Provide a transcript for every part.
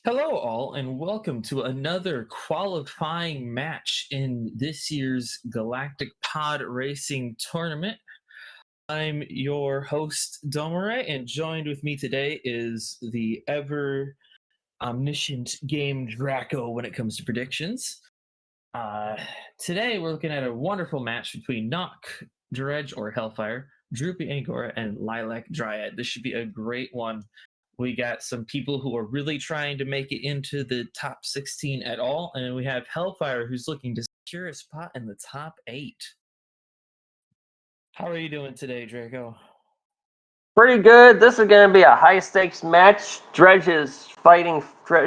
Hello, all, and welcome to another qualifying match in this year's Galactic Pod Racing Tournament. I'm your host, Domare, and joined with me today is the ever omniscient Game Draco when it comes to predictions. Today, we're looking at a wonderful match between Nock, Dredge or Hellfire, Droopy, Angora, and Lilac Dryad. This should be a great one. We got some people who are really trying to make it into the top 16 at all, and we have Hellfire who's looking to secure a spot in the top 8. How are you doing today, Draco? Pretty good. This is going to be a high stakes match. Dredge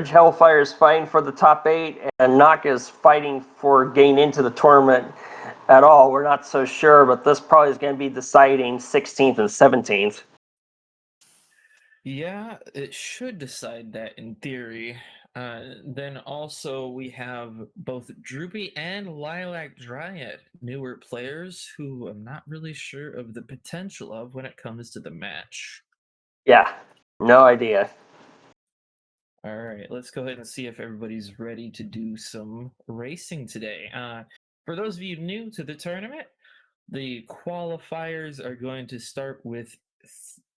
Hellfire is fighting for the top 8, and Nock is fighting for getting into the tournament at all. We're not so sure, but this probably is going to be deciding 16th and 17th. Yeah, it should decide that in theory. Then also we have both Droopy and Lilac Dryad, newer players who I'm not really sure of the potential of when it comes to the match. Yeah, no idea. All right, let's go ahead and see if everybody's ready to do some racing today. For those of you new to the tournament, the qualifiers are going to start with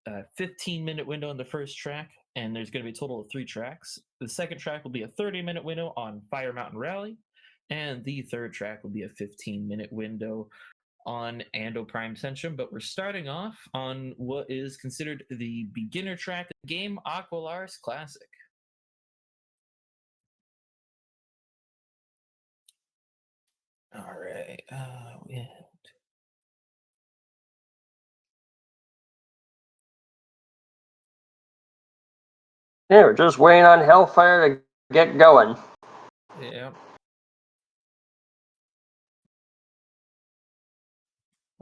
a 15-minute window on the first track, and there's going to be a total of 3 tracks. The second track will be a 30-minute window on Fire Mountain Rally, and the third track will be a 15-minute window on Ando Prime Tension. But we're starting off on what is considered the beginner track of the game, Aqualars Classic. All right. Yeah. Yeah, we're just waiting on Hellfire to get going. Yeah.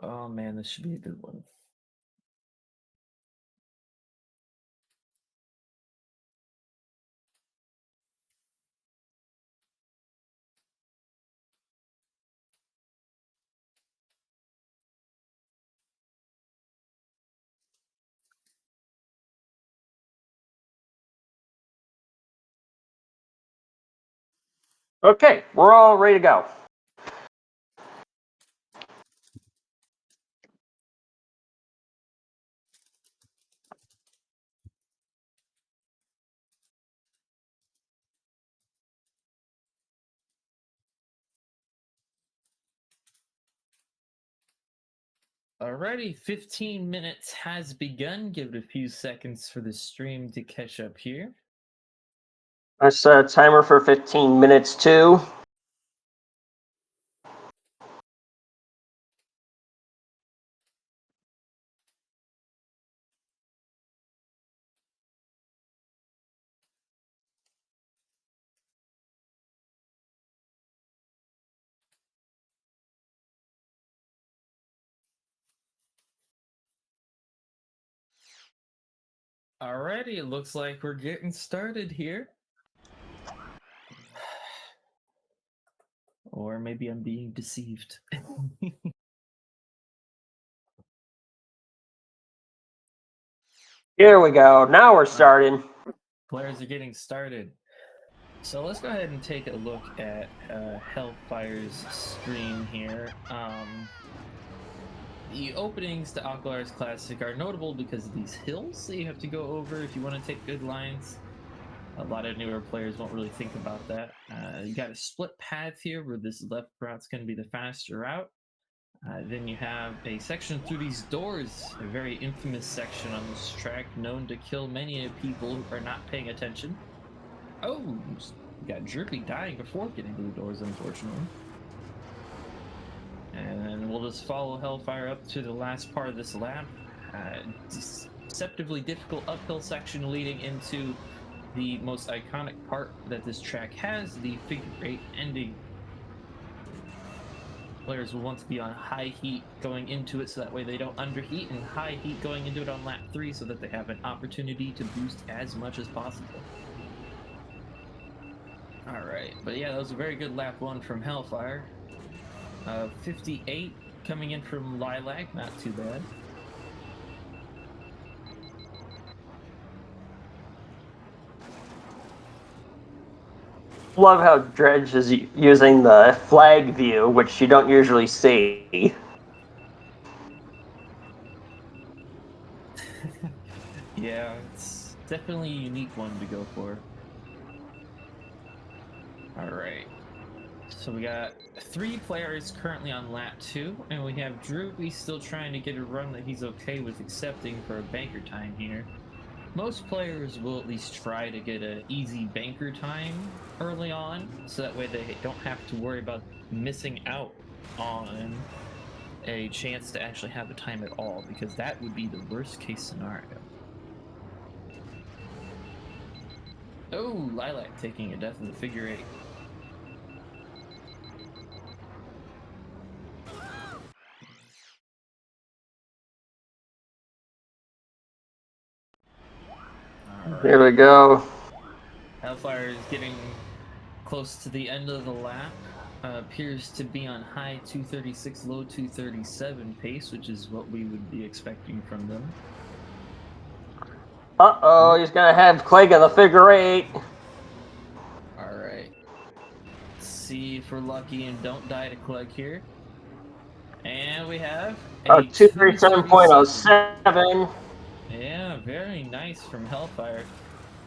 Oh man, this should be a good one. Okay, we're all ready to go. Alrighty, 15 minutes has begun. Give it a few seconds for the stream to catch up here. I set a timer for 15 minutes too. Alrighty, it looks like we're getting started here. Or maybe I'm being deceived. Here we go. Now we're starting. Players are getting started. So let's go ahead and take a look at Hellfire's stream here. The openings to Aqualars Classic are notable because of these hills that you have to go over if you want to take good lines. A lot of newer players won't really think about that. You got a split path here where this left route's going to be the faster route. Then you have a section through these doors, a very infamous section on this track, known to kill many people who are not paying attention. Oh, you got Droopy dying before getting to the doors, unfortunately. And then we'll just follow Hellfire up to the last part of this lap. Deceptively difficult uphill section leading into the most iconic part that this track has, the figure 8 ending. Players will want to be on high heat going into it so that way they don't underheat, and high heat going into it on lap 3 so that they have an opportunity to boost as much as possible. Alright, but yeah, that was a very good lap 1 from Hellfire. 58 coming in from Lilac, not too bad. love how Dredge is using the flag view, which you don't usually see. Yeah, it's definitely a unique one to go for. Alright. So we got 3 players currently on lap 2, and we have Droopy still trying to get a run that he's okay with accepting for a banker time here. Most players will at least try to get an easy banker time early on, so that way they don't have to worry about missing out on a chance to actually have a time at all, because that would be the worst case scenario. Oh, Lilac taking a death in the figure 8. Here we go. Hellfire is getting close to the end of the lap. Appears to be on high 236, low 237 pace, which is what we would be expecting from them. Uh-oh, he's going to have Clegg in the figure 8. All right. Let's see if we're lucky and don't die to Clegg here. And we have a 237.07. Yeah, very nice from Hellfire.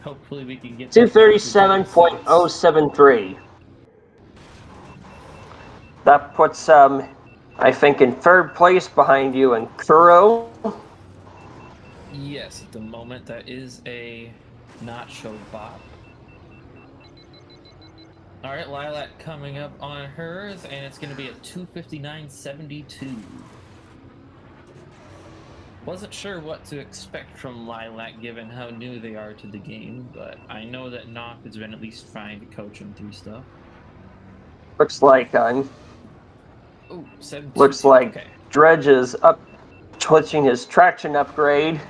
Hopefully we can get 237.073. That puts I think in 3rd place behind you and Kuro. Yes, at the moment that is a not-show bot. All right, Lilac coming up on hers, and it's going to be a 259.72. Wasn't sure what to expect from Lilac given how new they are to the game, but I know that Nock has been at least trying to coach them through stuff. Looks like looks like okay. Dredge is up twitching his traction upgrade.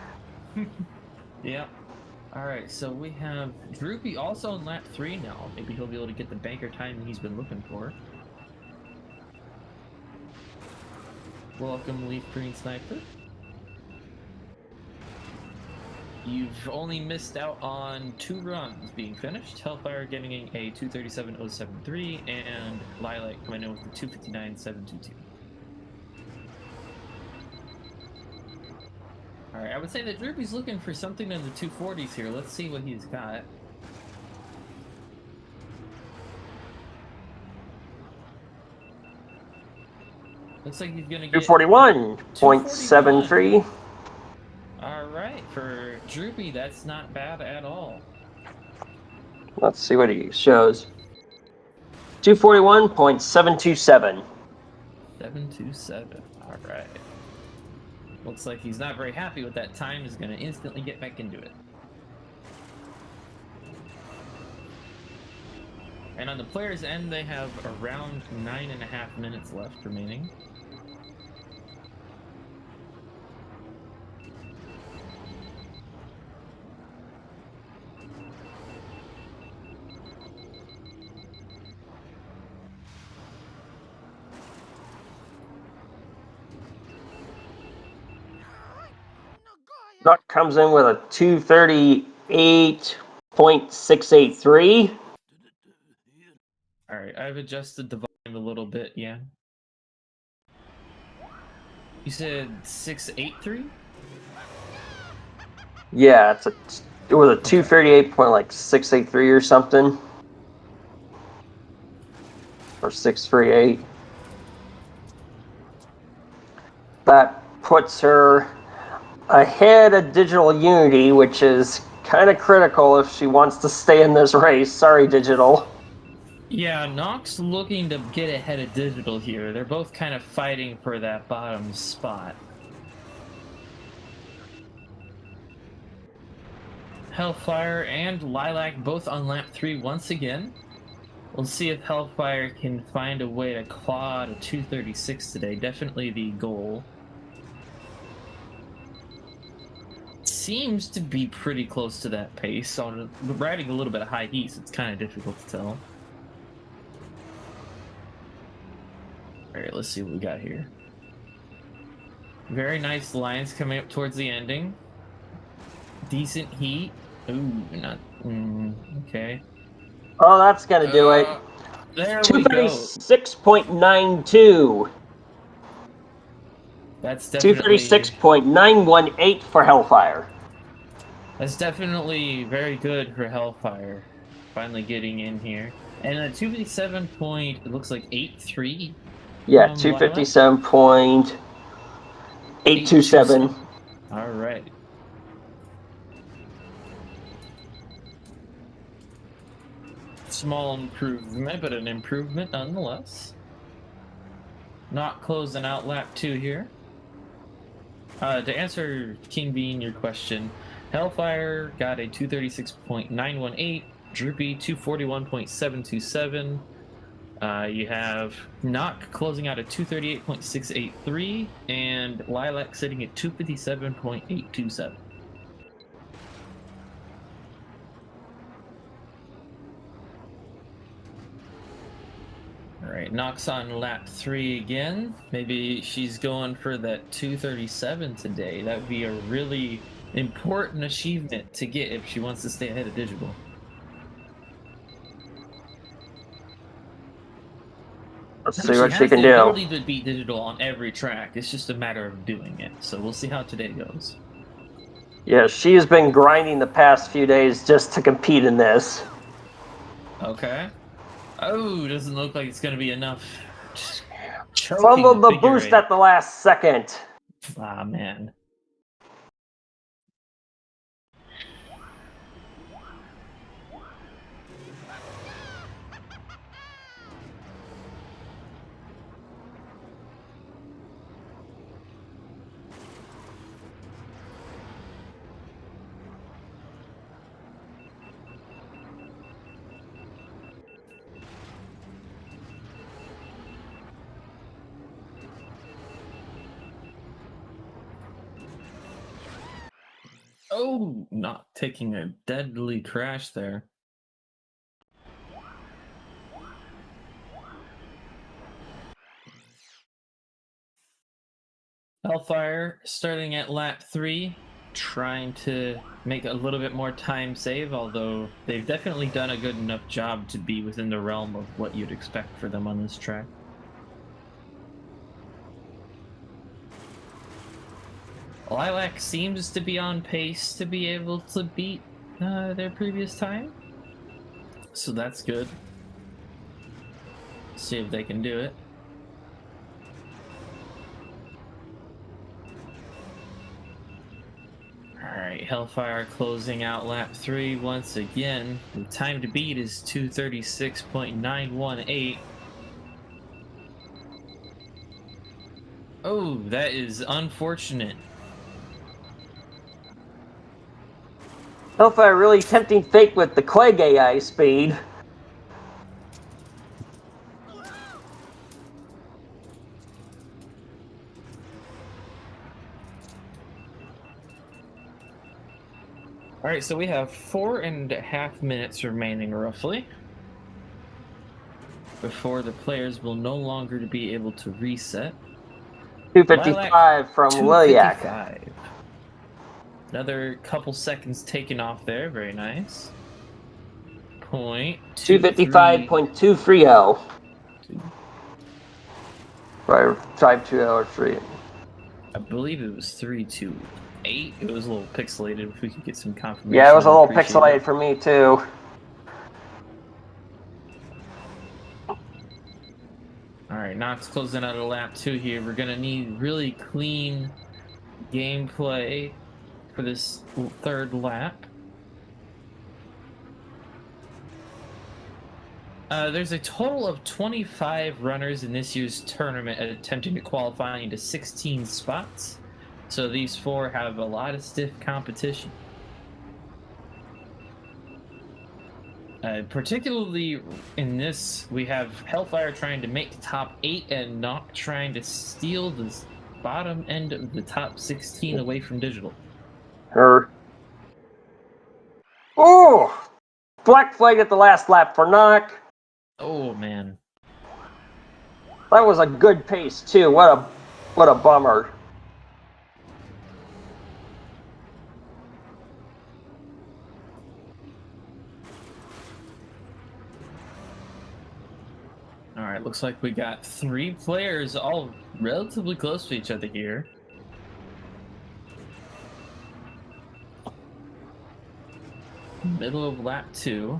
Yep. All right, so we have Droopy also on lap 3 now. Maybe he'll be able to get the banker time he's been looking for. Welcome, Leaf Green Sniper. You've only missed out on 2 runs being finished. Hellfire getting a 237.073 and Lilac coming in with the 259.722. All right, I would say that Droopy's looking for something in the 240s here. Let's see what he's got. Looks like he's gonna get 241.73. All right, for Droopy, that's not bad at all. Let's see what he shows. 241.727. 727. All right. Looks like he's not very happy with that time. He's going to instantly get back into it. And on the player's end, they have around 9.5 minutes left remaining. Duck comes in with a 238.683. All right, I've adjusted the volume a little bit, yeah. You said 683? Yeah, it was a 238.683 or something. Or 638. That puts her ahead of Digital Unity, which is kind of critical if she wants to stay in this race. Sorry, Digital. Yeah, Nock's looking to get ahead of Digital here. They're both kind of fighting for that bottom spot. Hellfire and Lilac both on lap 3 once again. We'll see if Hellfire can find a way to claw to 236 today. Definitely the goal. Seems to be pretty close to that pace. So riding a little bit of high heat, so it's kind of difficult to tell. All right, let's see what we got here. Very nice lines coming up towards the ending. Decent heat. Ooh, not... okay. Oh, that's gonna do it. There we go. 236.92. That's definitely 236.918 for Hellfire. That's definitely very good for Hellfire. Finally getting in here. And a 257 point, it looks like 83. Yeah, From 257.827. All right. Small improvement, but an improvement nonetheless. Not closing out lap 2 here. To answer King Bean your question, Hellfire got a 236.918, Droopy 241.727. You have Knock closing out at 238.683, and Lilac sitting at 257.827. All right, Knock's on lap 3 again. Maybe she's going for that 237 today. That would be a really important achievement to get if she wants to stay ahead of Digital. Let's see what she can do. She has the ability to beat Digital on every track. It's just a matter of doing it. So we'll see how today goes. Yeah, she's been grinding the past few days just to compete in this. Okay. Oh, doesn't look like it's going to be enough. Fumbled the boost at the last second. Ah, man. Oh, not taking a deadly crash there. Hellfire starting at lap 3, trying to make a little bit more time save, although they've definitely done a good enough job to be within the realm of what you'd expect for them on this track. Lilac seems to be on pace to be able to beat their previous time, so that's good. See if they can do it. Alright, Hellfire closing out lap 3 once again. The time to beat is 236.918. Oh, that is unfortunate. Hellfire really tempting fate with the Clegg AI speed. All right, so we have 4.5 minutes remaining, roughly, before the players will no longer be able to reset. 255 from Liliac. 255. Another couple seconds taken off there. Very nice. 255.230. 520 I believe it was 328. It was a little pixelated. If we could get some confirmation. Yeah, it was a little pixelated for me too. All right, Knox closing out of lap 2 here. We're gonna need really clean gameplay for this third lap. There's a total of 25 runners in this year's tournament attempting to qualify into 16 spots. So these 4 have a lot of stiff competition. Particularly in this, we have Hellfire trying to make the top 8 and not trying to steal the bottom end of the top 16 away from Digital. Oh! Black flag at the last lap for Knock. Oh, man. That was a good pace too. What a bummer. right, looks like we got 3 players all relatively close to each other here. Middle of lap 2.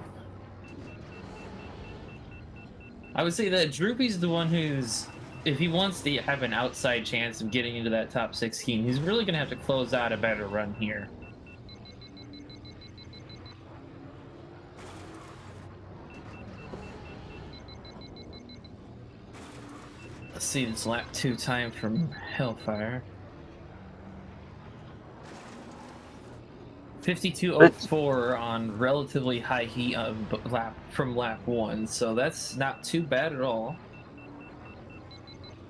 I would say that Droopy's the one who's, if he wants to have an outside chance of getting into that top 16, he's really going to have to close out a better run here. Let's see this lap 2 time from Hellfire. 52.04 on relatively high heat from lap 1, so that's not too bad at all.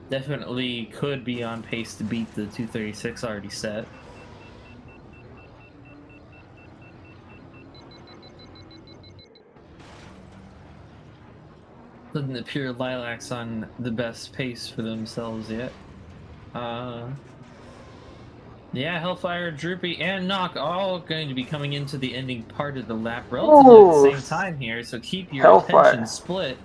Definitely could be on pace to beat the 236 already set. Doesn't appear Lilac's on the best pace for themselves yet. Yeah, Hellfire, Droopy, and Knock all going to be coming into the ending part of the lap relatively at the same time here, so keep your attention split.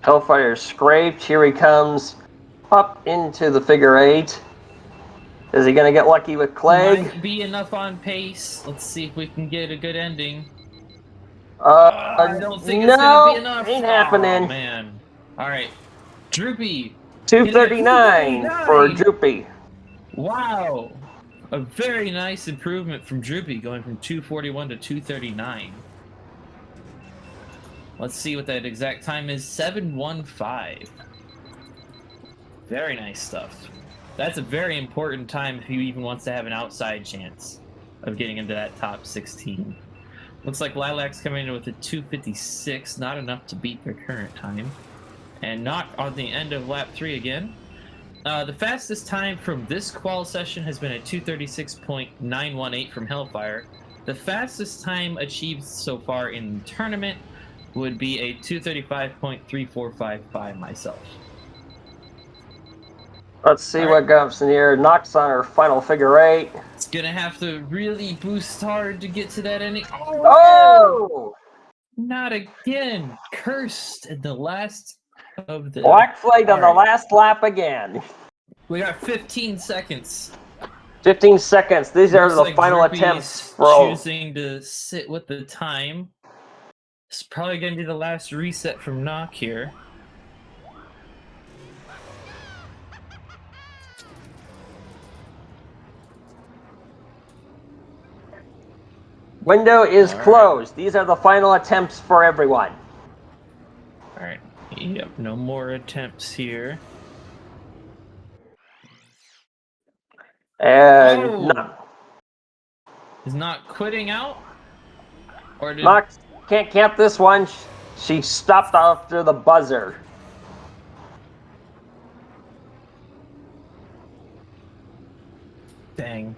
Hellfire scraped. Here he comes up into the figure 8. Is he going to get lucky with Clegg? Might be enough on pace. Let's see if we can get a good ending. I don't think it's going to be enough. Ain't happening. Oh, man. All right. Droopy. 239 for Droopy. Wow. A very nice improvement from Droopy, going from 241 to 239. Let's see what that exact time is. 7:15. Very nice stuff. That's a very important time if he even wants to have an outside chance of getting into that top 16. Looks like Lilac's coming in with a 256, not enough to beat their current time. And Knock on the end of lap 3 again. The fastest time from this qual session has been a 236.918 from Hellfire. The fastest time achieved so far in the tournament would be a 235.3455 by myself. Let's see what comes in here. Knock's on her final figure 8. It's gonna have to really boost hard to get to that ending. Oh! Not again. Cursed at the last of the... Black flag on the last lap again. We got 15 seconds. 15 seconds. These are the final attempts. Choosing to sit with the time. It's probably going to be the last reset from Knock here. Window is closed. These are the final attempts for everyone. All right. Yep, no more attempts here. And is Knock quitting out? Or did... Knock can't count this one. She stopped after the buzzer. Dang.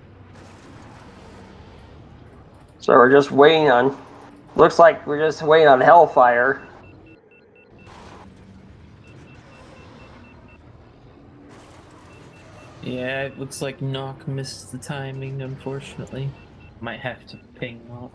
So we're just waiting on... Looks like we're just waiting on Hellfire. Yeah, it looks like Knock missed the timing, unfortunately. Might have to ping off.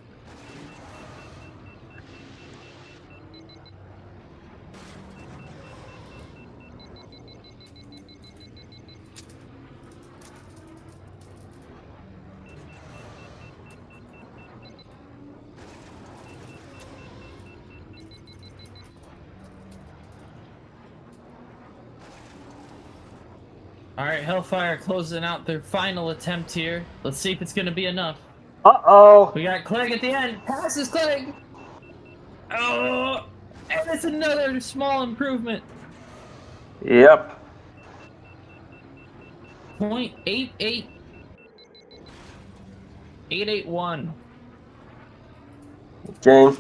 Alright, Hellfire closing out their final attempt here. Let's see if it's going to be enough. Uh-oh. We got Clegg at the end. Passes Clegg. Oh, and it's another small improvement. Yep. 0.88. 881. Okay.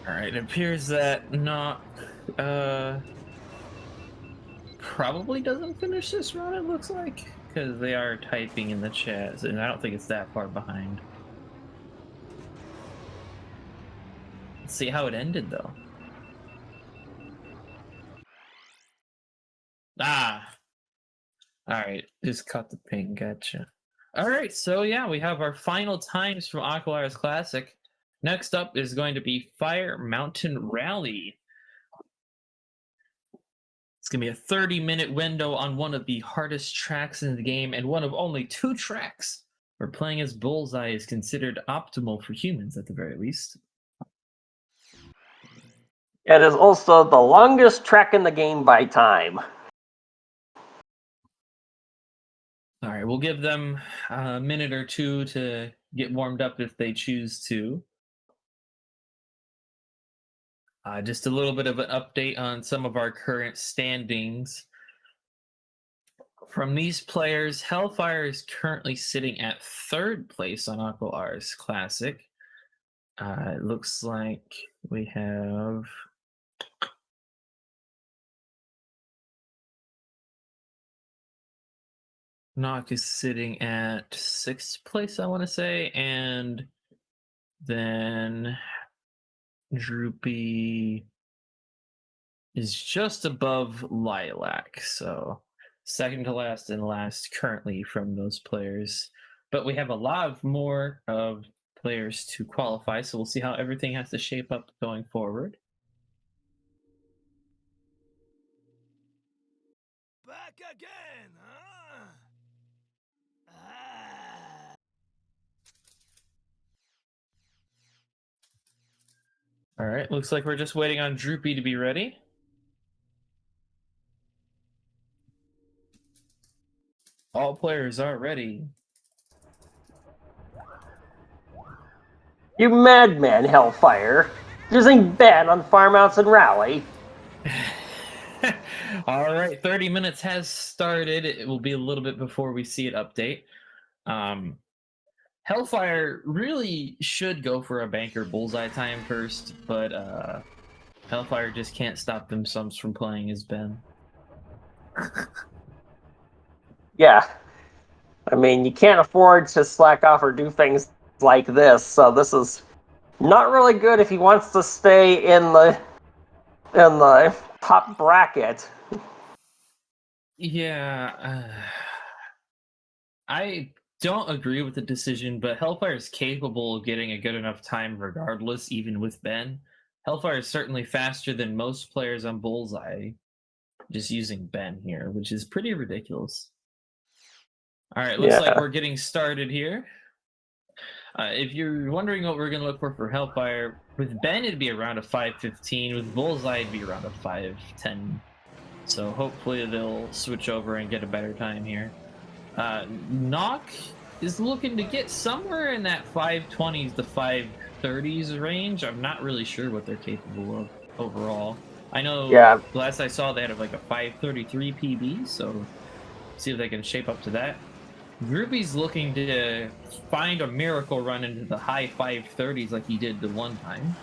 Alright, it appears that Knock probably doesn't finish this run, it looks like. Because they are typing in the chat, and I don't think it's that far behind. Let's see how it ended, though. Ah! Alright, just cut the ping, gotcha. Alright, so yeah, we have our final times from Aqualar's Classic. Next up is going to be Fire Mountain Rally. It's going to be a 30-minute window on one of the hardest tracks in the game, and one of only 2 tracks where playing as Bullseye is considered optimal for humans, at the very least. It is also the longest track in the game by time. Alright, we'll give them a minute or 2 to get warmed up if they choose to. Just a little bit of an update on some of our current standings. From these players, Hellfire is currently sitting at 3rd place on Aqualar's Classic. It looks like we have... Nock is sitting at 6th place, I want to say, and then Droopy is just above Lilac, so second to last and last currently from those players. But we have a lot more of players to qualify, so we'll see how everything has to shape up going forward. Back again, huh? All right, looks like we're just waiting on Droopy to be ready. All players are ready. You madman, Hellfire. Using Ben on Fire Mountain Rally. All right, 30 minutes has started. It will be a little bit before we see it update. Hellfire really should go for a banker bullseye time first, but Hellfire just can't stop themselves from playing as Ben. Yeah. I mean, you can't afford to slack off or do things like this, so this is not really good if he wants to stay in the top bracket. Yeah, I don't agree with the decision, but Hellfire is capable of getting a good enough time regardless, even with Ben. Hellfire is certainly faster than most players on Bullseye, just using Ben here, which is pretty ridiculous. All right, looks like we're getting started here. If you're wondering what we're going to look for Hellfire, with Ben it'd be around a 5:15, with Bullseye it'd be around a 5:10. So hopefully they'll switch over and get a better time here. Nock is looking to get somewhere in that 5:20s to 5:30s range. I'm not really sure what they're capable of overall. I know last I saw they had like a 5:33 PB, so see if they can shape up to that. Droopy's looking to find a miracle run into the high 5:30s like he did the one time.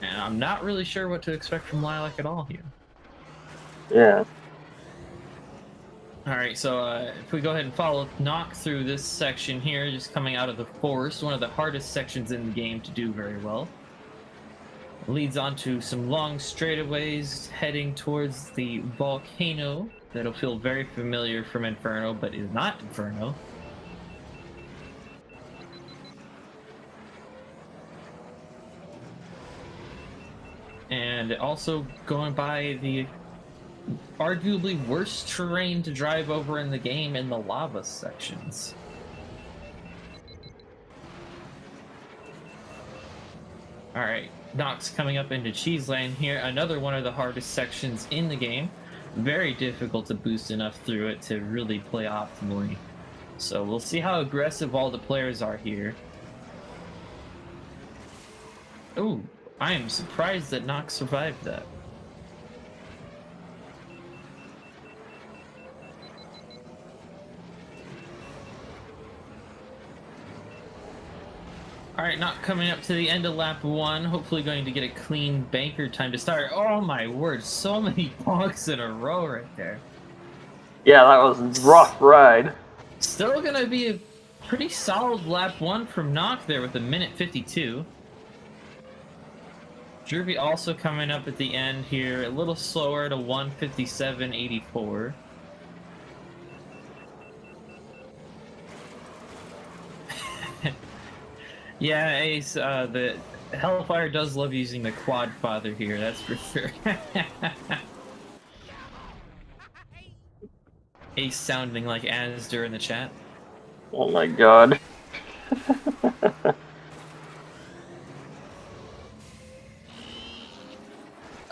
And I'm not really sure what to expect from Lilac at all here. Yeah. All right, so if we go ahead and follow Nock through this section here, just coming out of the forest, one of the hardest sections in the game to do very well. Leads onto some long straightaways heading towards the volcano that'll feel very familiar from Inferno, but is not Inferno. And also going by the arguably worst terrain to drive over in the game in the lava sections. Alright, Nock's coming up into Cheese Lane here, another one of the hardest sections in the game. Very difficult to boost enough through it to really play optimally. So we'll see how aggressive all the players are here. Ooh, I am surprised that Nock survived that. Alright, Nock coming up to the end of lap 1, hopefully going to get a clean banker time to start. Oh my word, so many bonks in a row right there. Yeah, that was a rough ride. Still gonna be a pretty solid lap 1 from Nock there with a minute 52. Droopy also coming up at the end here, a little slower to 1:57.84. Yeah, Ace, the Hellfire does love using the quad father here, that's for sure. Ace sounding like Asder in the chat. Oh my god.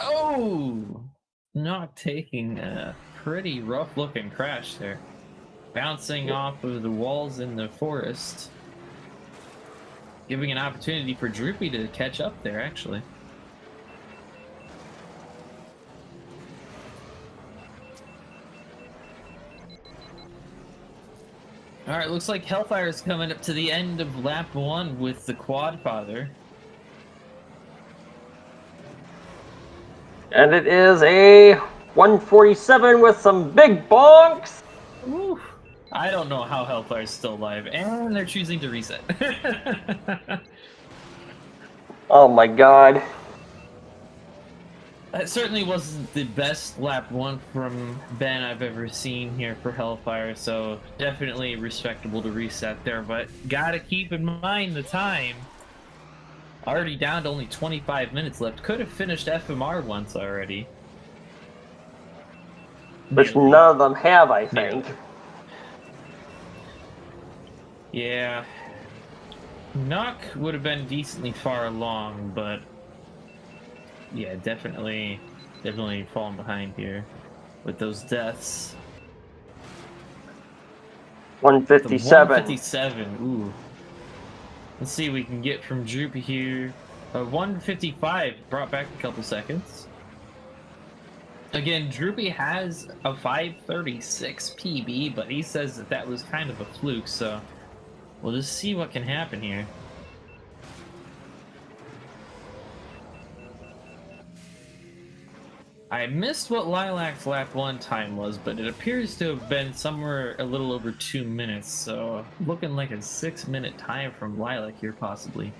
Oh! Not taking a pretty rough looking crash there. Bouncing off of the walls in the forest. Giving an opportunity for Droopy to catch up there, actually. Alright, looks like Hellfire is coming up to the end of lap 1 with the quad father. And it is a 147 with some big bonks. Woo. I don't know how Hellfire's still alive, and they're choosing to reset. Oh my god. That certainly wasn't the best lap 1 from Ben I've ever seen here for Hellfire, so definitely respectable to reset there, but gotta keep in mind the time. Already down to only 25 minutes left. Could have finished FMR once already. Which Nearly. none of them have, I think. Yeah. Knock would have been decently far along, but yeah, definitely falling behind here with those deaths. 157. 157. Ooh. Let's see what we can get from Droopy here. 155 brought back a couple seconds. Again, Droopy has a 536 PB, but he says that that was kind of a fluke, so we'll just see what can happen here. I missed what Lilac's lap 1 time was, but it appears to have been somewhere a little over 2 minutes, so looking like a 6-minute time from Lilac here, possibly.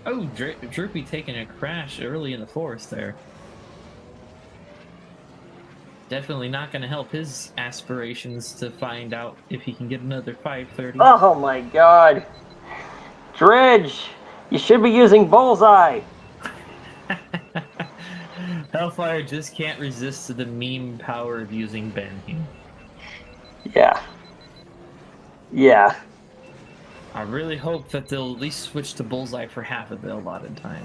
Oh, Droopy taking a crash early in the forest there. Definitely not going to help his aspirations to find out if he can get another 530. Oh my god. Dredge, you should be using Bullseye. Hellfire just can't resist the meme power of using Ben here. Yeah. Yeah. I really hope that they'll at least switch to Bullseye for half of the allotted time.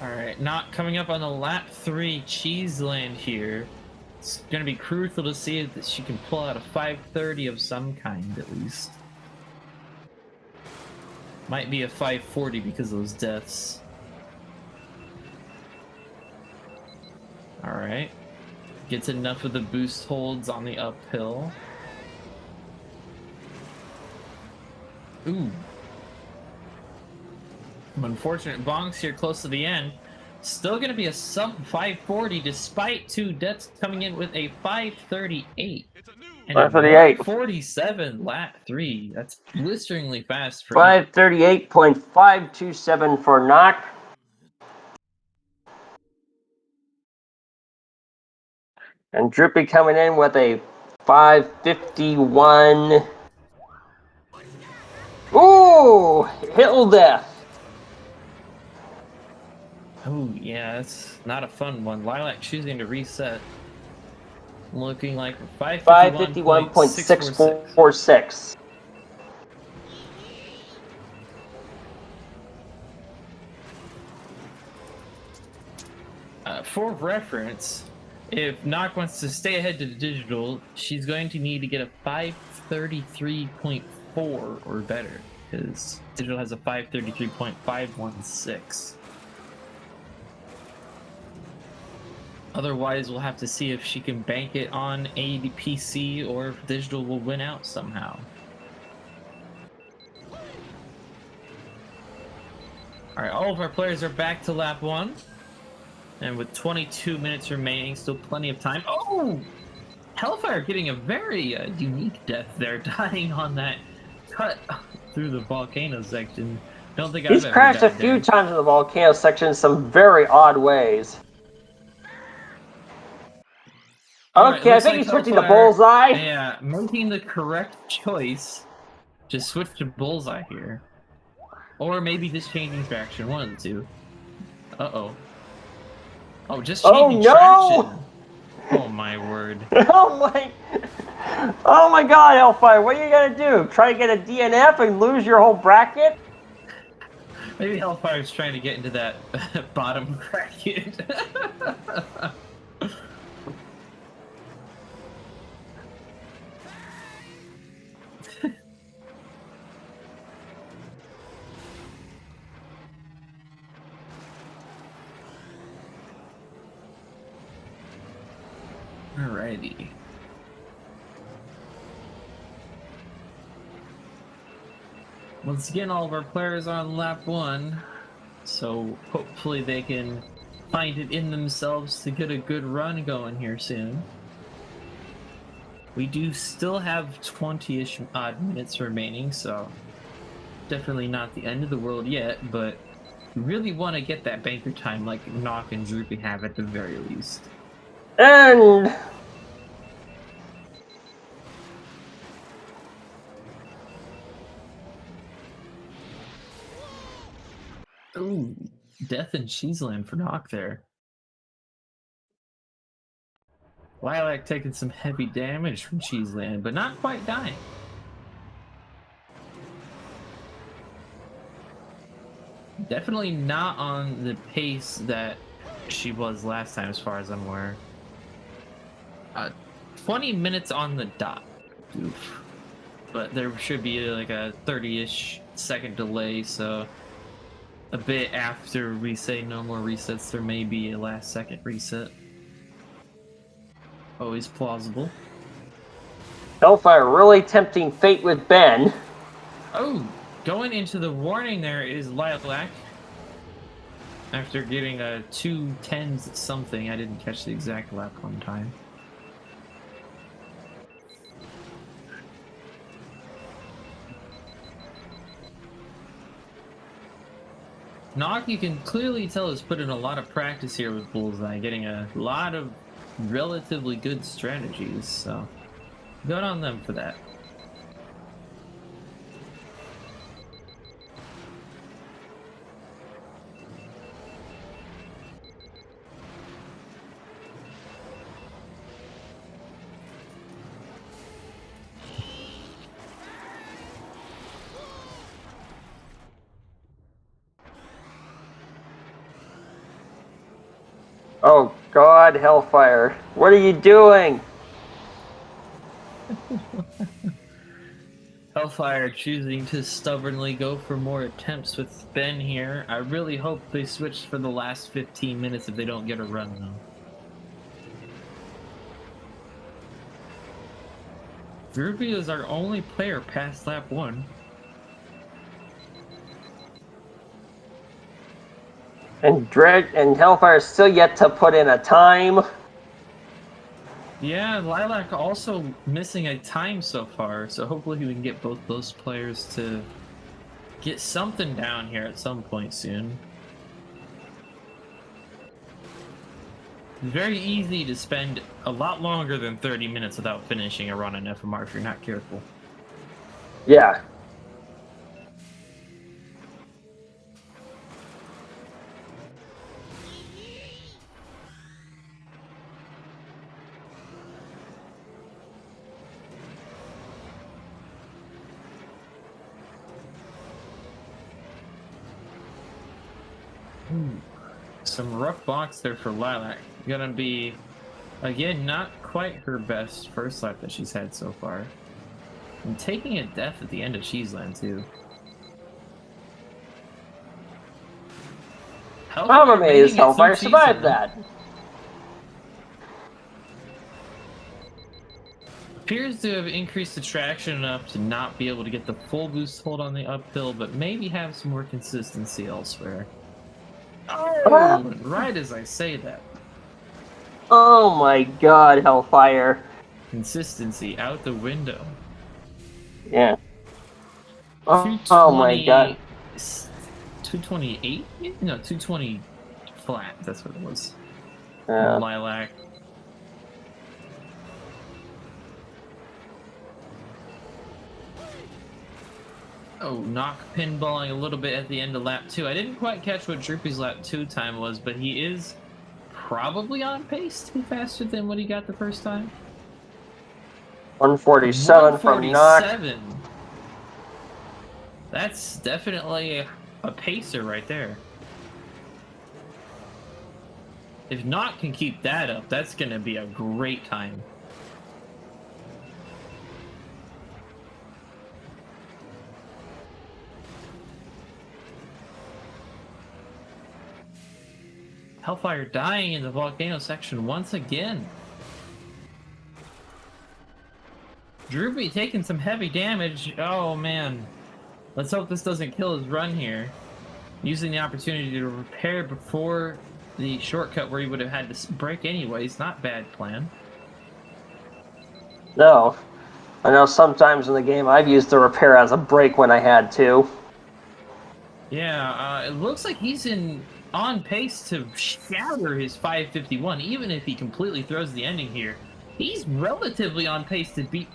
Alright, not coming up on the lap 3 Cheeseland here. It's going to be crucial to see if she can pull out a 530 of some kind, at least. Might be a 540 because of those deaths. Alright. Gets enough of the boost holds on the uphill. Ooh. Unfortunate bonks here close to the end. Still going to be a sub 540 despite 2 deaths coming in with a 538. And 538. 47 lap 3. That's blisteringly fast for 538.527 for Knock. And Droopy coming in with a 551. Ooh! Hill death. Oh, yeah, that's not a fun one. Lilac choosing to reset. Looking like 551.646. For reference, if Knock wants to stay ahead to the digital, she's going to need to get a 533.4 or better, because digital has a 533.516. Otherwise, we'll have to see if she can bank it on ADPC or if digital will win out somehow. Alright, all of our players are back to lap 1. And with 22 minutes remaining, still plenty of time. Oh! Hellfire getting a very unique death there, dying on that cut through the volcano section. Don't think He's I've ever crashed a died few there. times in the volcano section in some very odd ways. Alright, Okay, I looks think like he's switching to Hellfire, bullseye. yeah, making the correct choice to switch to bullseye here. Or maybe just changing traction, one of the two. Uh-oh. Oh, just Oh, changing no! traction. Oh my word. Oh my god, Hellfire, what are you gonna do? Try to get a DNF and lose your whole bracket? Maybe Hellfire's trying to get into that bottom bracket. Alrighty. Once again, all of our players are on lap 1, so hopefully they can find it in themselves to get a good run going here soon. We do still have 20-ish odd minutes remaining, so definitely not the end of the world yet, but we really want to get that banker time like Nock and Droopy have at the very least. And Ooh, death in Cheeseland for Nock there. Lilac taking some heavy damage from Cheeseland, but not quite dying. Definitely not on the pace that she was last time, as far as I'm aware. 20 minutes on the dot. Oof. But there should be like a 30-ish second delay, so a bit after we say no more resets, there may be a last second reset. Always plausible. Hellfire really tempting fate with Ben. Oh, going into the warning there is Lilac. After getting a 2:10s something, I didn't catch the exact lap one time. Nock, you can clearly tell, has put in a lot of practice here with Bullseye, getting a lot of relatively good strategies, so good on them for that. Oh god, Hellfire, what are you doing? Hellfire choosing to stubbornly go for more attempts with Ben here. I really hope they switch for the last 15 minutes if they don't get a run, though. Droopy is our only player past lap 1. And Dredge and Hellfire still yet to put in a time. Yeah, Lilac also missing a time so far, so hopefully we can get both those players to get something down here at some point soon. It's very easy to spend a lot longer than 30 minutes without finishing a run on FMR if you're not careful. Yeah. Some rough box there for Lilac. Gonna be, again, not quite her best first lap that she's had so far. And taking a death at the end of Cheeseland, too. I'm amazed Hellfire survived Cheeseland. that. Appears to have increased the traction enough to not be able to get the full boost hold on the uphill, but maybe have some more consistency elsewhere. Oh, right as I say that. Oh my god, Hellfire. Consistency out the window. Yeah. Oh my god. 228? No, 220 flat. That's what it was. Yeah. Lilac. Oh, Knock pinballing a little bit at the end of lap 2. I didn't quite catch what Droopy's lap 2 time was, but he is probably on pace to be faster than what he got the first time. 147 from Knock. 147. That's definitely a pacer right there. If Knock can keep that up, that's going to be a great time. Hellfire dying in the volcano section once again. Droopy taking some heavy damage. Oh man. Let's hope this doesn't kill his run here. Using the opportunity to repair before the shortcut where he would have had to break anyways. Not bad plan. No. I know sometimes in the game I've used the repair as a break when I had to. Yeah, it looks like he's on pace to shatter his 551, even if he completely throws the ending here. He's relatively on pace to get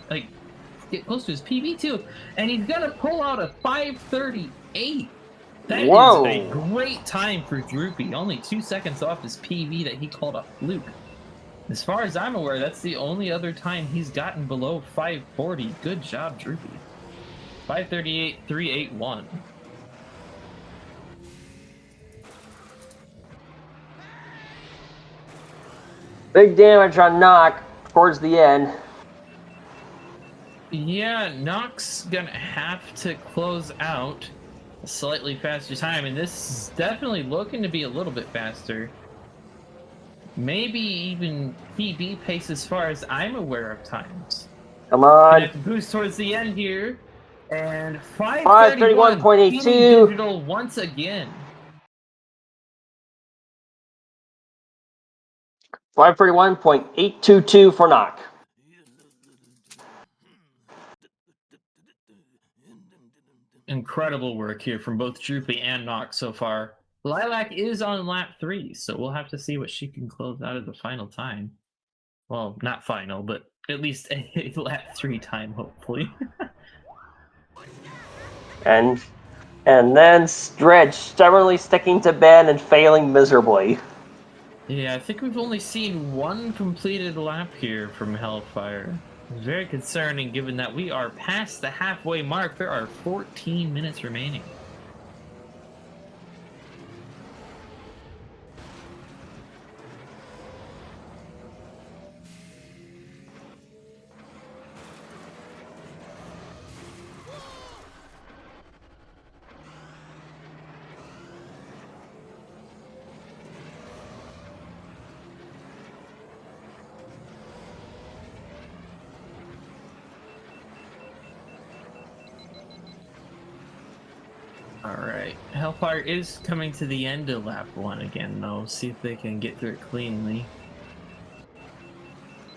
close to his PB too, and he's gonna pull out a 538. That Whoa. is a great time for Droopy. Only 2 seconds off his PB that he called a fluke. As far as I'm aware, that's the only other time he's gotten below 540. Good job, Droopy. 538.381. Big damage on Knock towards the end. Yeah, Knock's gonna have to close out a slightly faster time, and this is definitely looking to be a little bit faster. Maybe even PB pace as far as I'm aware of times. Come Gonna on. have to boost towards the end here, and 531.82. digital once again. 531.822 for Knock. Incredible work here from both Droopy and Knock so far. Lilac is on lap 3, so we'll have to see what she can close out of the final time. Well, not final, but at least a lap 3 time, hopefully. And then Dredge stubbornly sticking to Ben and failing miserably. Yeah, I think we've only seen one completed lap here from Hellfire. Very concerning given that we are past the halfway mark. There are 14 minutes remaining. Alright, Hellfire is coming to the end of lap 1 again, though. See if they can get through it cleanly.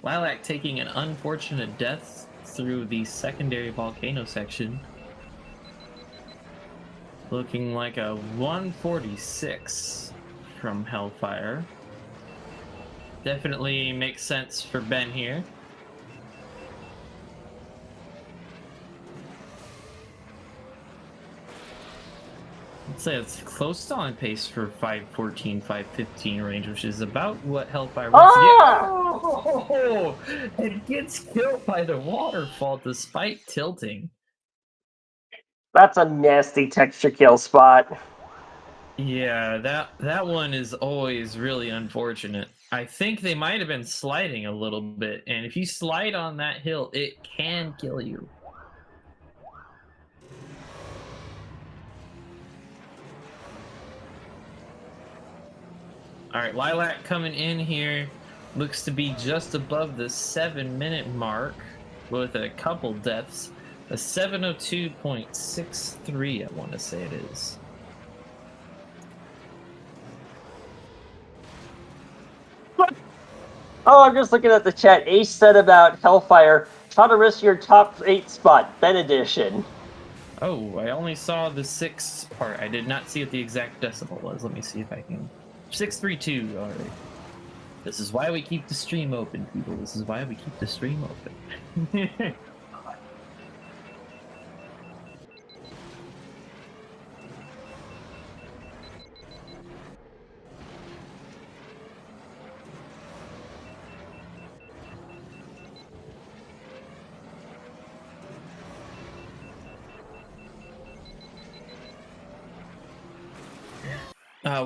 Lilac taking an unfortunate death through the secondary volcano section. Looking like a 146 from Hellfire. Definitely makes sense for Ben here. I'd say it's close to on pace for 514, 515 range, which is about what Hellfire wants to get. Oh! It gets killed by the waterfall despite tilting. That's a nasty texture kill spot. Yeah, that one is always really unfortunate. I think they might have been sliding a little bit, and if you slide on that hill, it can kill you. All right, Lilac coming in here. Looks to be just above the 7-minute mark with a couple deaths. A 7:02.63, I want to say it is. Oh, I'm just looking at the chat. Ace said about Hellfire, how to risk your top 8 spot, Ben Edition. Oh, I only saw the 6 part. I did not see what the exact decibel was. Let me see if I can. 632. All right. This is why we keep the stream open, people. This is why we keep the stream open.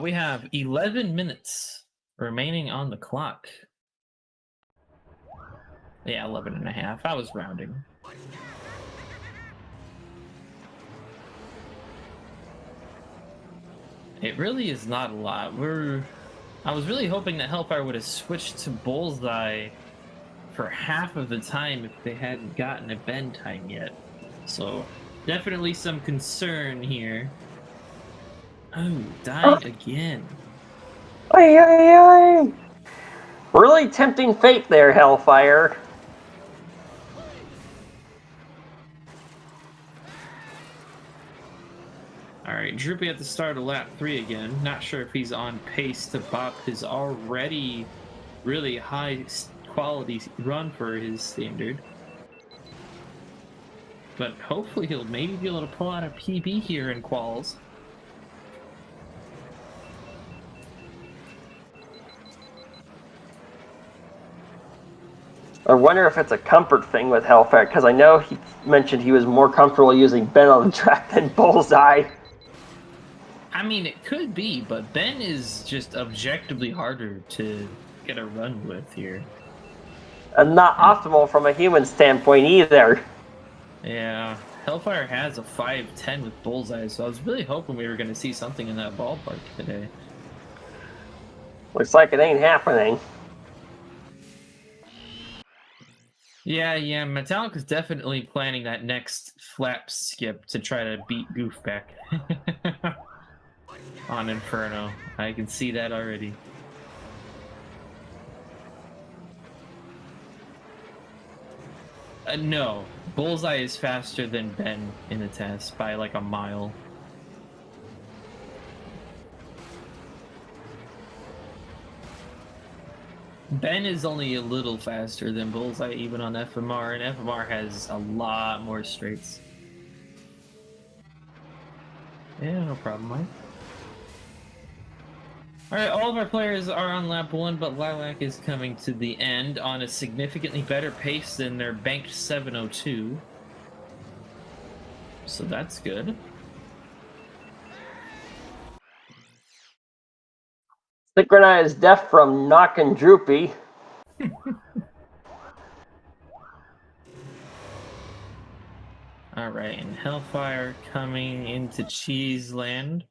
We have 11 minutes remaining on the clock. Yeah, 11 and a half. I was rounding. It really is not a lot. I was really hoping that Hellfire would have switched to Bullseye for half of the time if they hadn't gotten a bend time yet. So definitely some concern here. Oh, died again. Ay, ay, ay. Really tempting fate there, Hellfire. All right, Droopy at the start of lap 3 again. Not sure if he's on pace to bop his already really high quality run for his standard. But hopefully he'll maybe be able to pull out a PB here in quals. I wonder if it's a comfort thing with Hellfire, because I know he mentioned he was more comfortable using Ben on the track than Bullseye. I mean, it could be, but Ben is just objectively harder to get a run with here. And not optimal from a human standpoint either. Yeah, Hellfire has a 5'10 with Bullseye, so I was really hoping we were going to see something in that ballpark today. Looks like it ain't happening. Yeah, Metallic is definitely planning that next flap skip to try to beat Goofback on Inferno. I can see that already. No, Bullseye is faster than Ben in the test by like a mile. Ben is only a little faster than Bullseye even on FMR, and FMR has a lot more straights. Yeah, no problem, Mike. Alright, all of our players are on lap 1, but Lilac is coming to the end on a significantly better pace than their banked 702. So that's good. Synchronized death from knocking Droopy. Alright, and Hellfire coming into Cheeseland.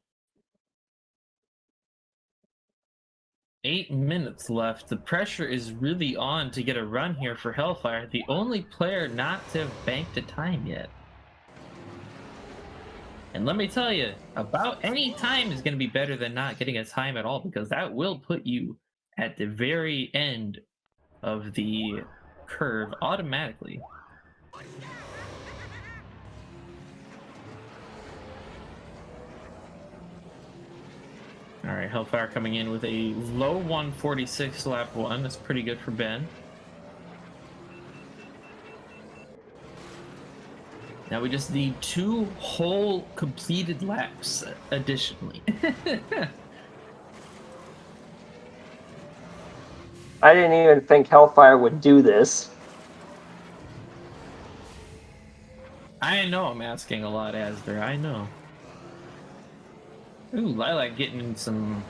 8 minutes left. The pressure is really on to get a run here for Hellfire. The only player not to have banked a time yet. And let me tell you, about any time is going to be better than not getting a time at all, because that will put you at the very end of the curve automatically. All right, Hellfire coming in with a low 146 lap 1. That's pretty good for Ben. Now we just need 2 whole completed laps additionally. I didn't even think Hellfire would do this. I know I'm asking a lot, Asder. I know. Ooh, Lilac getting some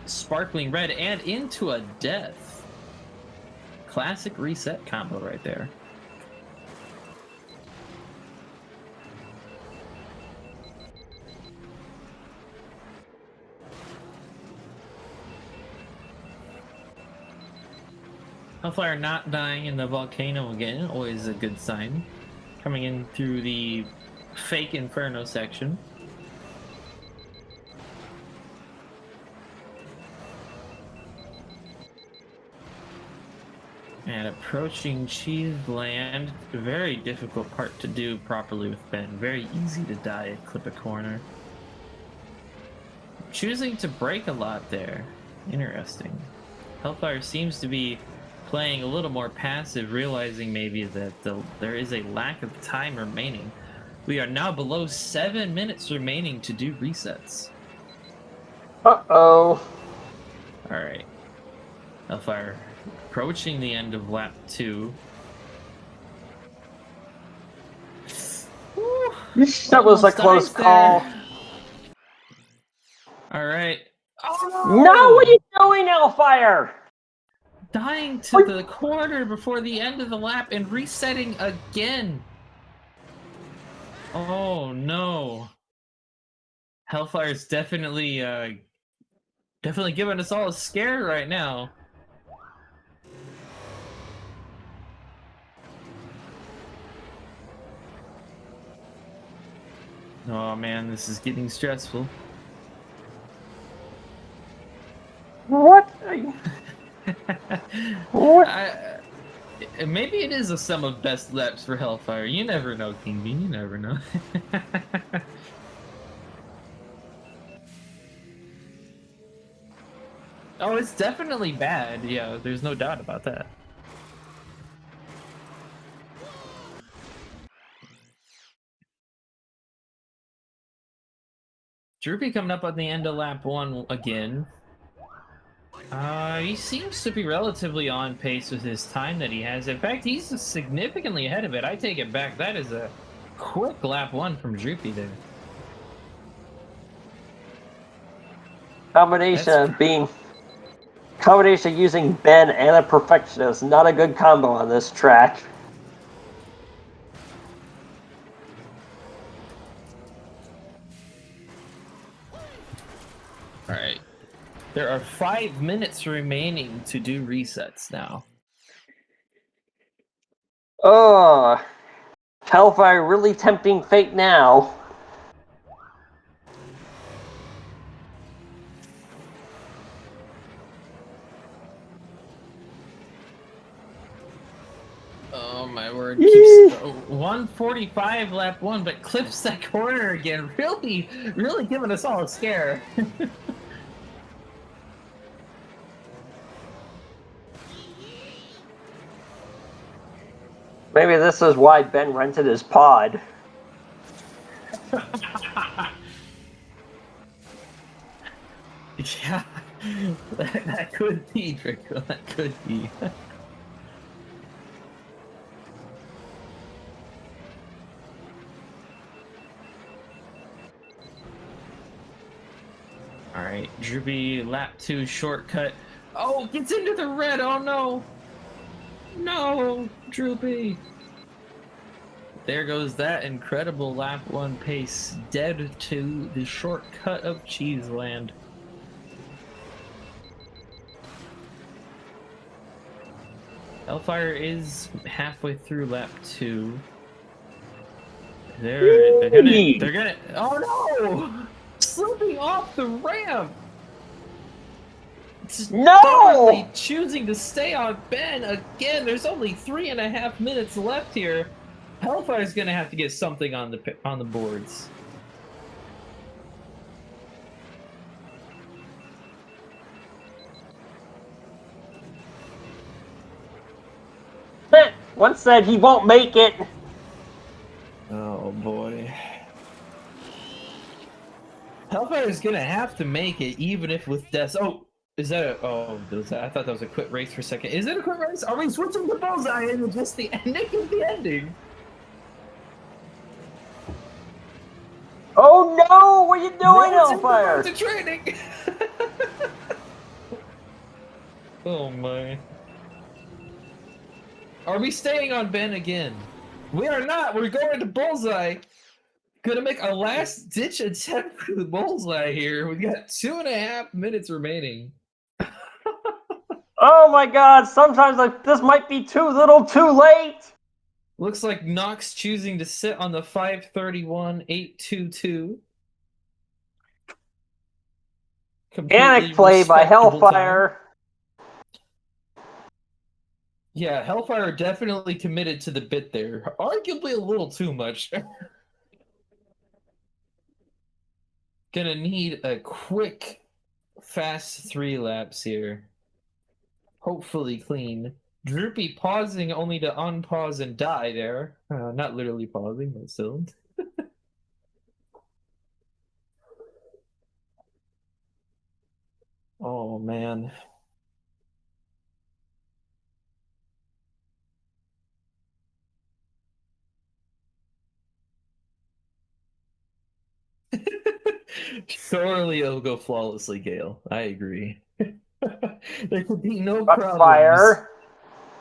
sparkling red and into a death. Classic reset combo right there. Hellfire not dying in the volcano again, always a good sign. Coming in through the fake Inferno section. And approaching Cheeseland, very difficult part to do properly with Ben. Very easy to die, clip a corner. Choosing to break a lot there. Interesting. Hellfire seems to be playing a little more passive, realizing maybe that there is a lack of time remaining. We are now below 7 minutes remaining to do resets. Uh-oh. All right. Hellfire approaching the end of lap 2. Woo, That was a almost close dies call. there. All right. No, what are you doing, Hellfire? Dying to the corner before the end of the lap and resetting again. Oh no. Hellfire's definitely giving us all a scare right now. Oh man, this is getting stressful. What? What? Maybe it is a sum of best laps for Hellfire. You never know, King Bean. You never know. Oh, it's definitely bad. Yeah, there's no doubt about that. Droopy coming up on the end of lap 1 again. He seems to be relatively on pace with his time that he has. In fact, he's significantly ahead of it. I take it back. That is a quick lap 1 from Droopy there. Combination using Ben and a perfectionist. Not a good combo on this track. All right. There are 5 minutes remaining to do resets now. Oh, Hellfire really tempting fate now. Oh my word! Keeps 145 lap 1, but clips that corner again. Really, really giving us all a scare. Maybe this is why Ben rented his pod. Yeah, that could be, Draco. That could be. All right, Droopy, lap 2 shortcut. Oh, gets into the red. Oh no, no, Droopy. There goes that incredible lap 1 pace, dead to the shortcut of Cheeseland. Hellfire is halfway through lap 2. They're gonna. Oh no! Slipping off the ramp. No! Choosing to stay on Ben again. There's only 3.5 minutes left here. Hellfire's gonna have to get something on the boards. One said he won't make it. Oh boy. Hellfire is gonna have to make it, even if with death. Oh, is that a? Oh, I thought that was a quit race for a second. Is it a quit race? Are we switching to bullseye and just the ending of the ending? Oh no! What are you doing, Hellfire? To training. Oh my. Are we staying on Ben again? We are not. We're going to bullseye. Gonna make a last ditch attempt for the bullseye here. We've got 2.5 minutes remaining. Oh my god, sometimes this might be too little too late. Looks like Nox choosing to sit on the 5:31.822. Panic play by Hellfire. Yeah, Hellfire definitely committed to the bit there. Arguably a little too much. Gonna need a quick, fast 3 laps here. Hopefully clean. Droopy pausing only to unpause and die there. Not literally pausing, but still. Oh, man. Surely it'll go flawlessly, Gale. I agree. There could be no Got problems. fire.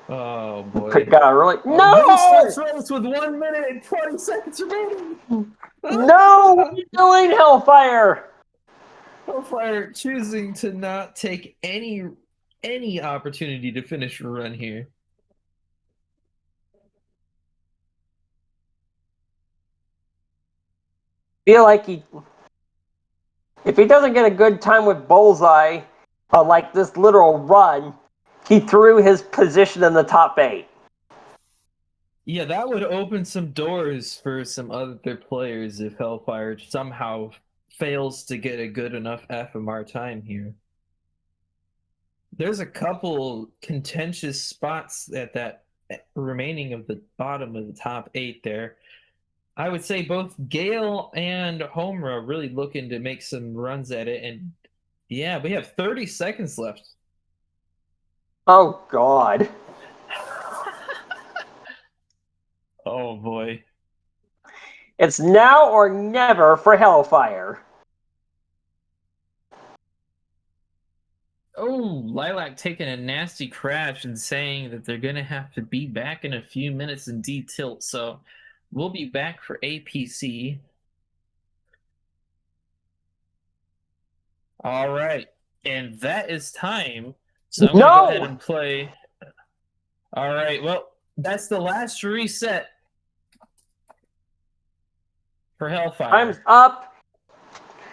Oh, boy. Got really... No! No! Race with 1 minute and 20 seconds remaining. No! What are you doing, Hellfire? Hellfire choosing to not take any opportunity to finish a run here. Feel like if he doesn't get a good time with Bullseye on like this literal run, he threw his position in the top 8. Yeah, that would open some doors for some other players if Hellfire somehow fails to get a good enough FMR time here. There's a couple contentious spots at that remaining of the bottom of the top 8 there. I would say both Gale and Homura really looking to make some runs at it, and yeah, we have 30 seconds left. Oh, God. Oh, boy. It's now or never for Hellfire. Oh, Lilac taking a nasty crash and saying that they're going to have to be back in a few minutes in D-Tilt, so we'll be back for APC. All right, and that is time, so I'm going to go ahead and play. All right, well, that's the last reset for Hellfire. Time's up.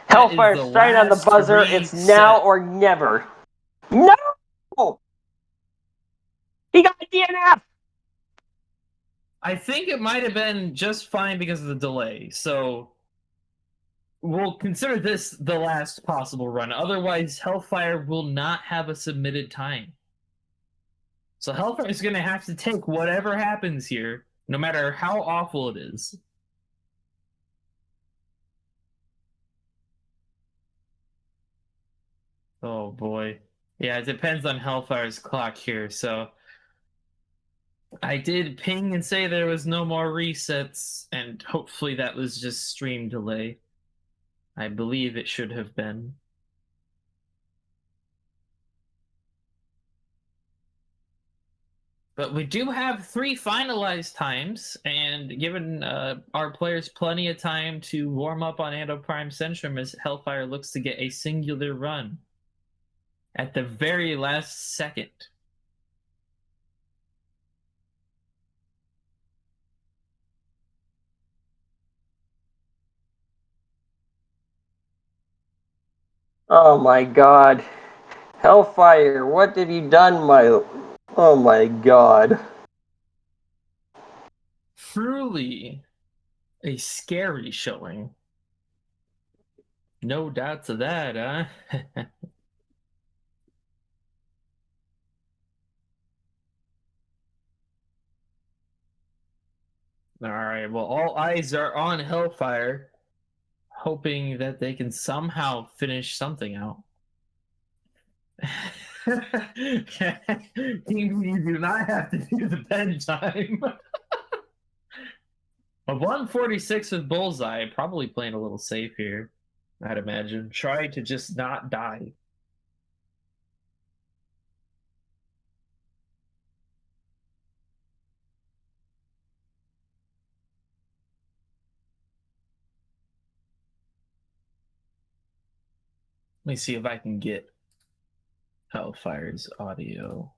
Hellfire's straight on the buzzer. It's now or never. No! He got a DNF! I think it might have been just fine because of the delay, so we'll consider this the last possible run. Otherwise, Hellfire will not have a submitted time. So Hellfire is going to have to take whatever happens here, no matter how awful it is. Oh, boy. Yeah, it depends on Hellfire's clock here, so I did ping and say there was no more resets, and hopefully that was just stream delay. I believe it should have been. But we do have 3 finalized times, and given our players plenty of time to warm up on Ando Prime Centrum as Hellfire looks to get a singular run at the very last second. Oh my God. Hellfire, what have you done, my... Oh my God. Truly a scary showing. No doubts of that, huh? All right, well, all eyes are on Hellfire, hoping that they can somehow finish something out. You do not have to do the pen time. A 146 with Bullseye, probably playing a little safe here, I'd imagine. Try to just not die. Let me see if I can get Hellfire's audio.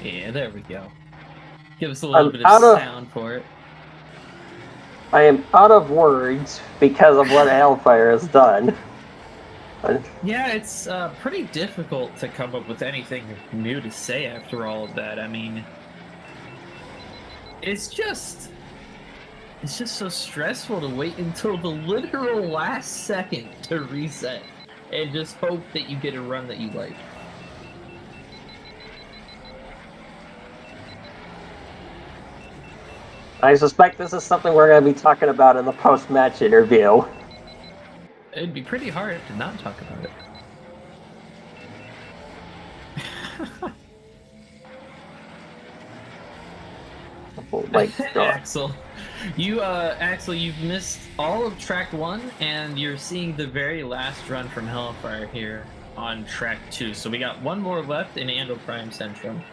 Yeah, there we go. Give us a little bit of sound for it. I am out of words because of what Hellfire has done. Yeah, it's pretty difficult to come up with anything new to say after all of that. I mean, it's just so stressful to wait until the literal last second to reset and just hope that you get a run that you like. I suspect this is something we're going to be talking about in the post-match interview. It'd be pretty hard to not talk about it. Oh my God. Axel, you've missed all of track 1, and you're seeing the very last run from Hellfire here on track 2. So we got one more left in Ando Prime Centrum.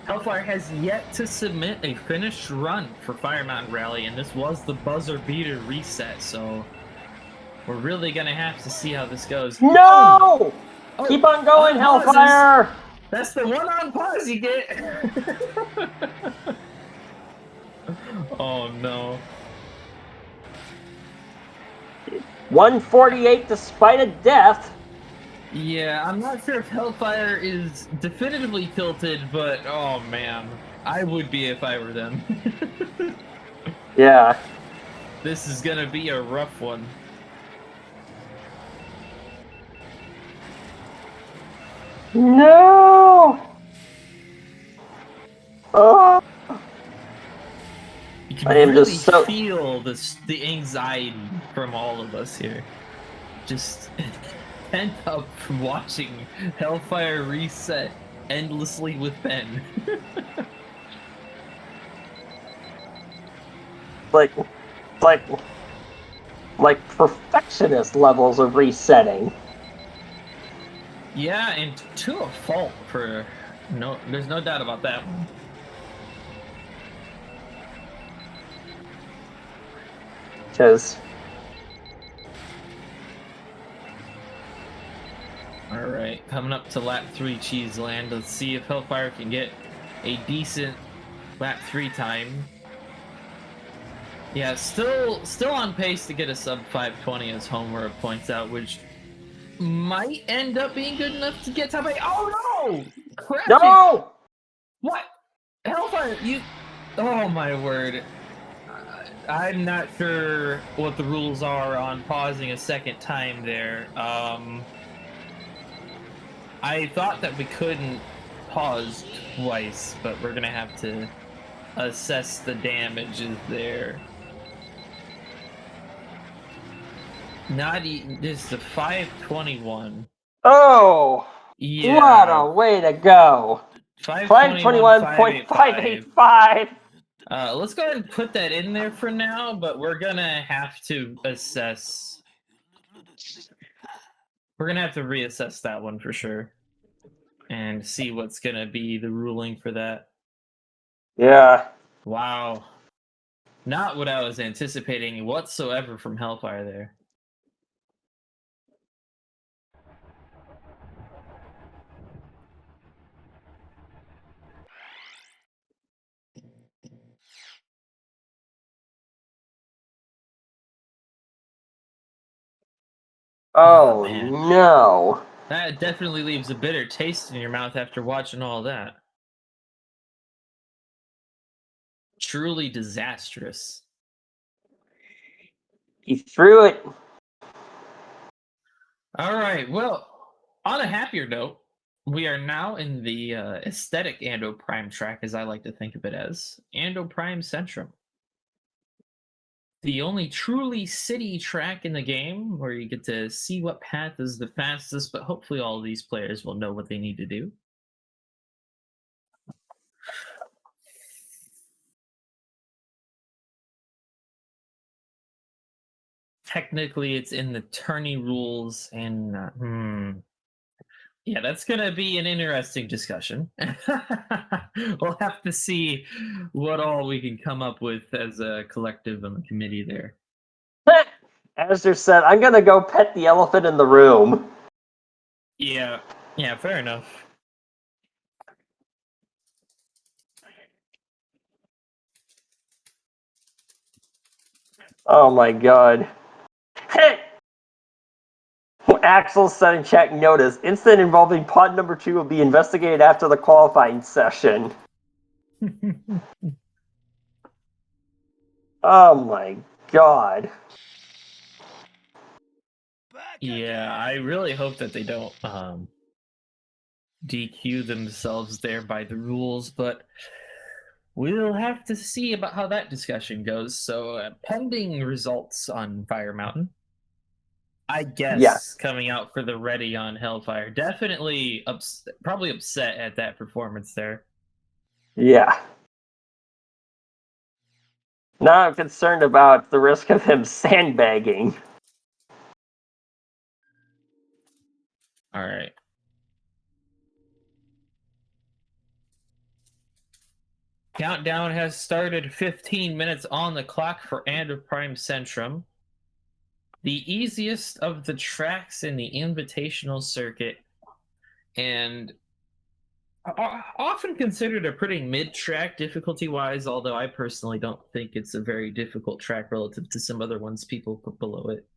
Hellfire has yet to submit a finished run for Fire Mountain Rally, and this was the buzzer beater reset, so we're really gonna have to see how this goes. No! Oh, keep on going, Hellfire! Pauses. That's the one on pause you get. Oh no. 148 despite a death. Yeah, I'm not sure if Hellfire is definitively tilted, but oh man, I would be if I were them. Yeah. This is gonna be a rough one. No! Oh! You can I am really just so... feel the anxiety from all of us here. Just pent up from watching Hellfire reset endlessly with Ben. like perfectionist levels of resetting. Yeah, and to a fault for there's no doubt about that one. Because all right, coming up to lap 3 Cheeseland. Let's see if Hellfire can get a decent lap 3 time. Yeah, still on pace to get a sub 520, as Homer points out, which might end up being good enough to get top 8. Oh no! Crap! no! What? Hellfire, you... Oh my word. I'm not sure what the rules are on pausing a second time there. I thought that we couldn't pause twice, but we're gonna have to assess the damages there. Not this is a 521. Oh! Yeah. What a way to go! 521.585. Let's go ahead and put that in there for now, but we're gonna have to assess. We're gonna have to reassess that one for sure, and see what's gonna be the ruling for that. Yeah. Wow. Not what I was anticipating whatsoever from Hellfire there. Oh, man. No. That definitely leaves a bitter taste in your mouth after watching all that. Truly disastrous. He threw it. All right. Well, on a happier note, we are now in the aesthetic Ando Prime track, as I like to think of it as Ando Prime Centrum. The only truly city track in the game where you get to see what path is the fastest, but hopefully all of these players will know what they need to do. Technically, it's in the tourney rules, and yeah, that's going to be an interesting discussion. We'll have to see what all we can come up with as a collective and a committee there. Azure said, I'm going to go pet the elephant in the room. Yeah, fair enough. Oh my God. Axel said in chat, notice, incident involving pod number 2 will be investigated after the qualifying session. Oh my god. Yeah, I really hope that they don't DQ themselves there by the rules, but we'll have to see about how that discussion goes. So, pending results on Fire Mountain, I guess coming out for the ready on Hellfire. Definitely probably upset at that performance there. Yeah. Now I'm concerned about the risk of him sandbagging. All right. Countdown has started. 15 minutes on the clock for Andor Prime Centrum. The easiest of the tracks in the invitational circuit, and often considered a pretty mid-track difficulty-wise, although I personally don't think it's a very difficult track relative to some other ones people put below it.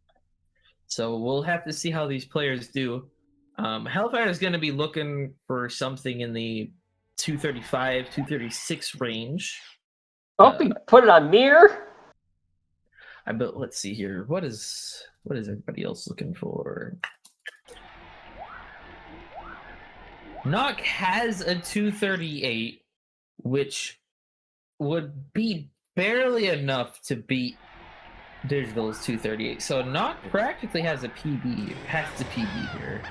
So we'll have to see how these players do. Hellfire is going to be looking for something in the 235, 236 range. Hope he put it on mirror. But let's see here. What is everybody else looking for? Knock has a 238, which would be barely enough to beat Digital's 238. So Knock practically has a PB, has to PB here.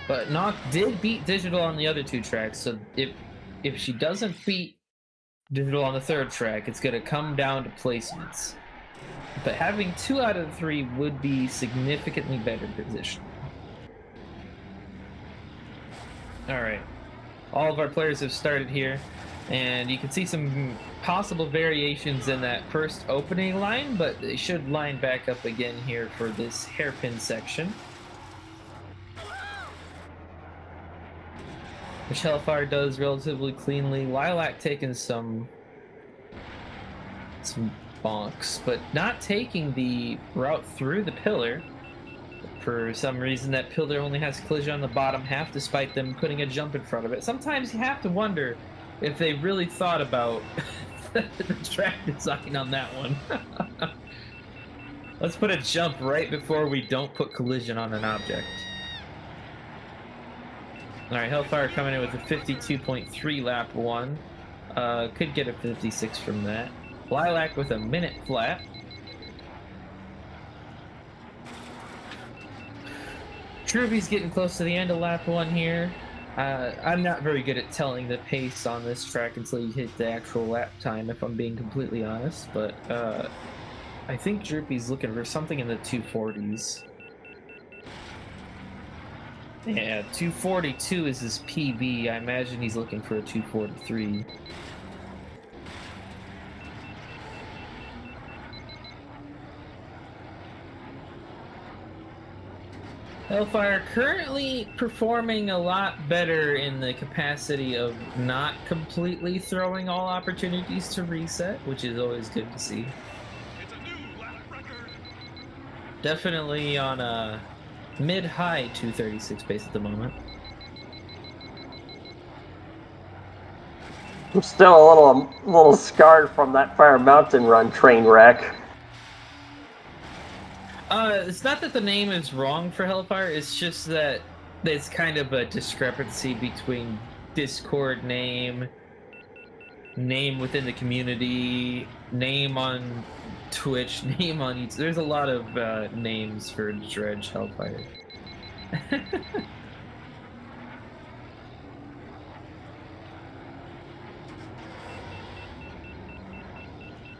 But Knock did beat Digital on the other two tracks, so if she doesn't beat Digital on the third track, it's going to come down to placements. But having 2 out of 3 would be significantly better position. All right. All of our players have started here, and you can see some possible variations in that first opening line, but they should line back up again here for this hairpin section. Which Hellfire does relatively cleanly. Lilac taking some bonks, but not taking the route through the pillar. For some reason, that pillar only has collision on the bottom half, despite them putting a jump in front of it. Sometimes you have to wonder if they really thought about the track design on that one. Let's put a jump right before we don't put collision on an object. All right, Hellfire coming in with a 52.3 lap 1. Could get a 56 from that. Lilac with a minute flat. Droopy's getting close to the end of lap 1 here. I'm not very good at telling the pace on this track until you hit the actual lap time, if I'm being completely honest, but I think Droopy's looking for something in the 240s. Yeah, 242 is his PB. I imagine he's looking for a 243. Hellfire currently performing a lot better in the capacity of not completely throwing all opportunities to reset, which is always good to see. It's a new lap record. Definitely on a mid-high 236 pace at the moment. I'm still a little scarred from that Fire Mountain run train wreck. It's not that the name is wrong for Hellfire, it's just that it's kind of a discrepancy between Discord name within the community, name on Twitch, name on YouTube. There's a lot of names for Dredge Hellfire.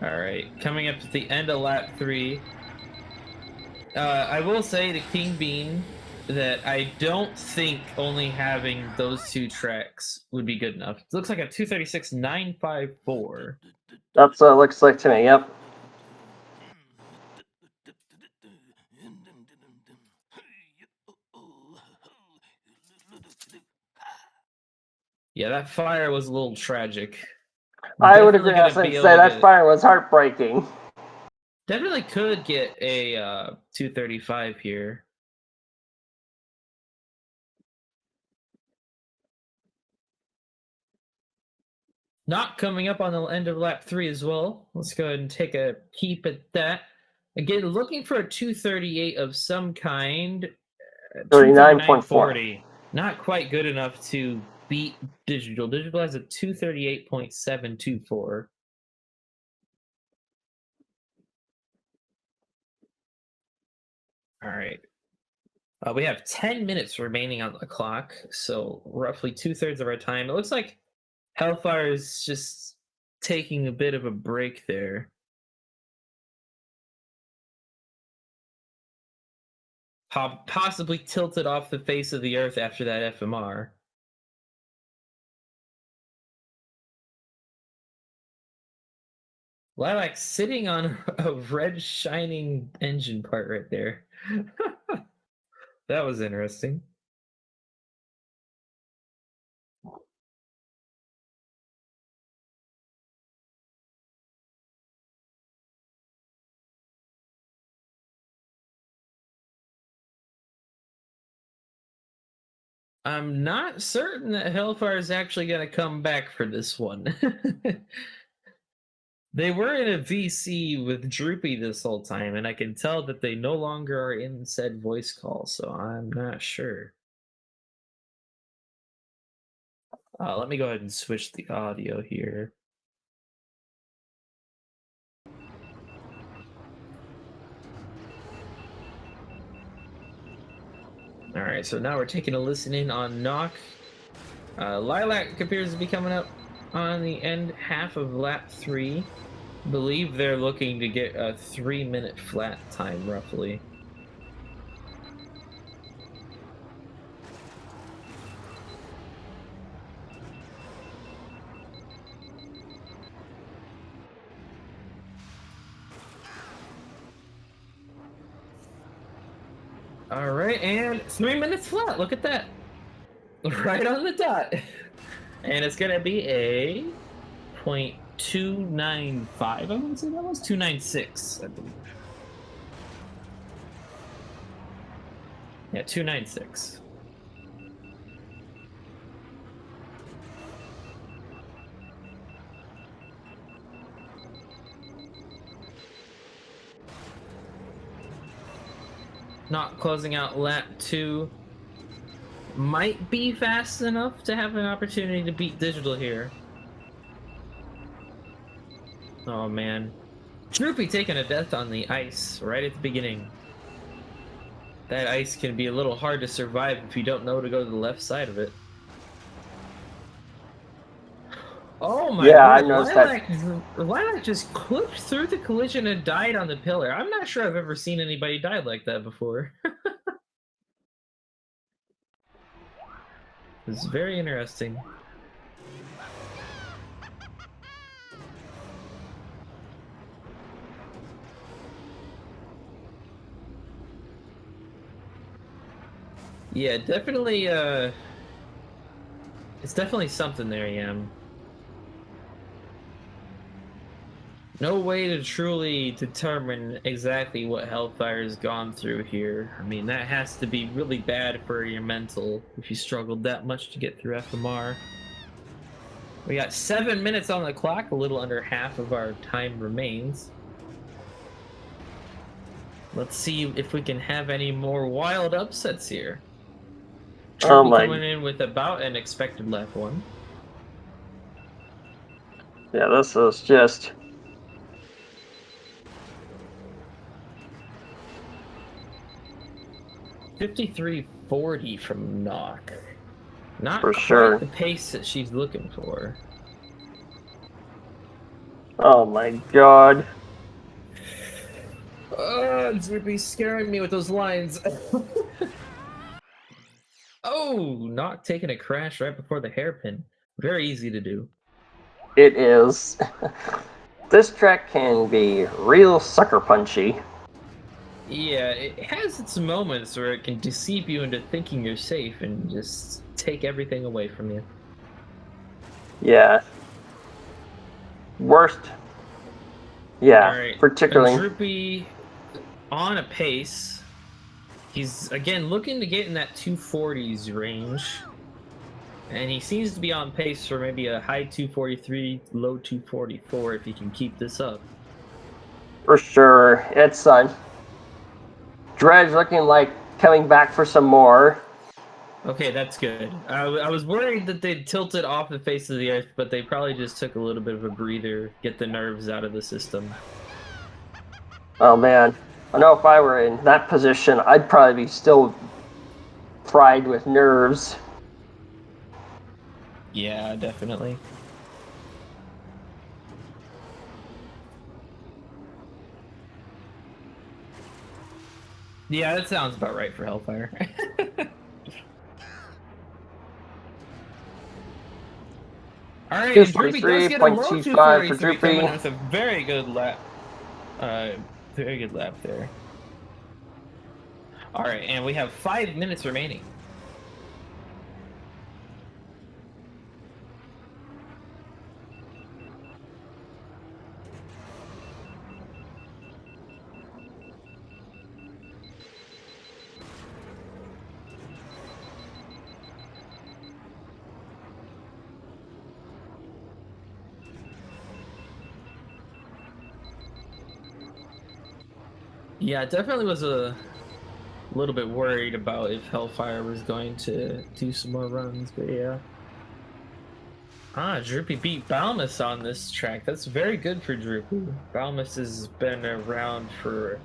Alright, coming up to the end of lap 3. I will say to King Bean that I don't think only having those 2 tracks would be good enough. It looks like a 236.954. That's what it looks like to me, yep. Yeah, that fire was a little tragic. I would agree. I was going to say that fire was heartbreaking. Definitely could get a 235 here. Not coming up on the end of lap 3 as well. Let's go ahead and take a peep at that. Again, looking for a 238 of some kind. 39.4. 239.40. Not quite good enough to beat Digital. Digital has a 238.724. All right. We have 10 minutes remaining on the clock, so roughly 2/3 of our time. It looks like Hellfire is just taking a bit of a break there. Possibly tilted off the face of the earth after that FMR. Lilac sitting on a red shining engine part right there. That was interesting. I'm not certain that Hellfire is actually going to come back for this one. They were in a VC with Droopy this whole time, and I can tell that they no longer are in said voice call, so I'm not sure. Let me go ahead and switch the audio here. All right, so now we're taking a listen in on Knock. Lilac appears to be coming up on the end half of lap 3. Believe they're looking to get a 3-minute flat time, roughly. All right, and 3 minutes flat. Look at that. Right on the dot. And it's going to be a 0.295. I want to say that was 296, I believe. Yeah, 296. Not closing out lap 2. Might be fast enough to have an opportunity to beat Digital here. Oh man. Droopy taking a death on the ice right at the beginning. That ice can be a little hard to survive if you don't know to go to the left side of it. Oh my Yeah, I word, noticed Lilac just clipped through the collision and died on the pillar. I'm not sure I've ever seen anybody die like that before. It's very interesting. Yeah, definitely, it's definitely something there, Yam. No way to truly determine exactly what Hellfire's gone through here. I mean, that has to be really bad for your mental if you struggled that much to get through FMR. We got 7 minutes on the clock, a little under half of our time remains. Let's see if we can have any more wild upsets here. Droopy coming in with about an expected lap 1. Yeah, this is just... $53.40 from Knock. Not For quite sure. the pace that she's looking for. Oh my god. Droopy's scaring me with those lines. Oh, Knock taking a crash right before the hairpin. Very easy to do. It is. This track can be real sucker punchy. Yeah, it has its moments where it can deceive you into thinking you're safe and just take everything away from you. Yeah. Worst. Yeah, All right. particularly. Droopy on a pace. He's, again, looking to get in that 240s range. And he seems to be on pace for maybe a high 243, low 244 if he can keep this up. For sure. It's Dredge looking like coming back for some more. Okay, that's good. I was worried that they'd tilted off the face of the earth, but they probably just took a little bit of a breather, get the nerves out of the system. Oh man, I know if I were in that position, I'd probably be still fried with nerves. Yeah, definitely. Yeah, that sounds about right for Hellfire. All right, and Droopy does get a low 243.25 for 243 coming in Droopy. with a very good lap. Very good lap there. All right, and we have 5 minutes remaining. Yeah, definitely was a little bit worried about if Hellfire was going to do some more runs, but yeah. Droopy beat Balmus on this track. That's very good for Droopy. Balmus has been around for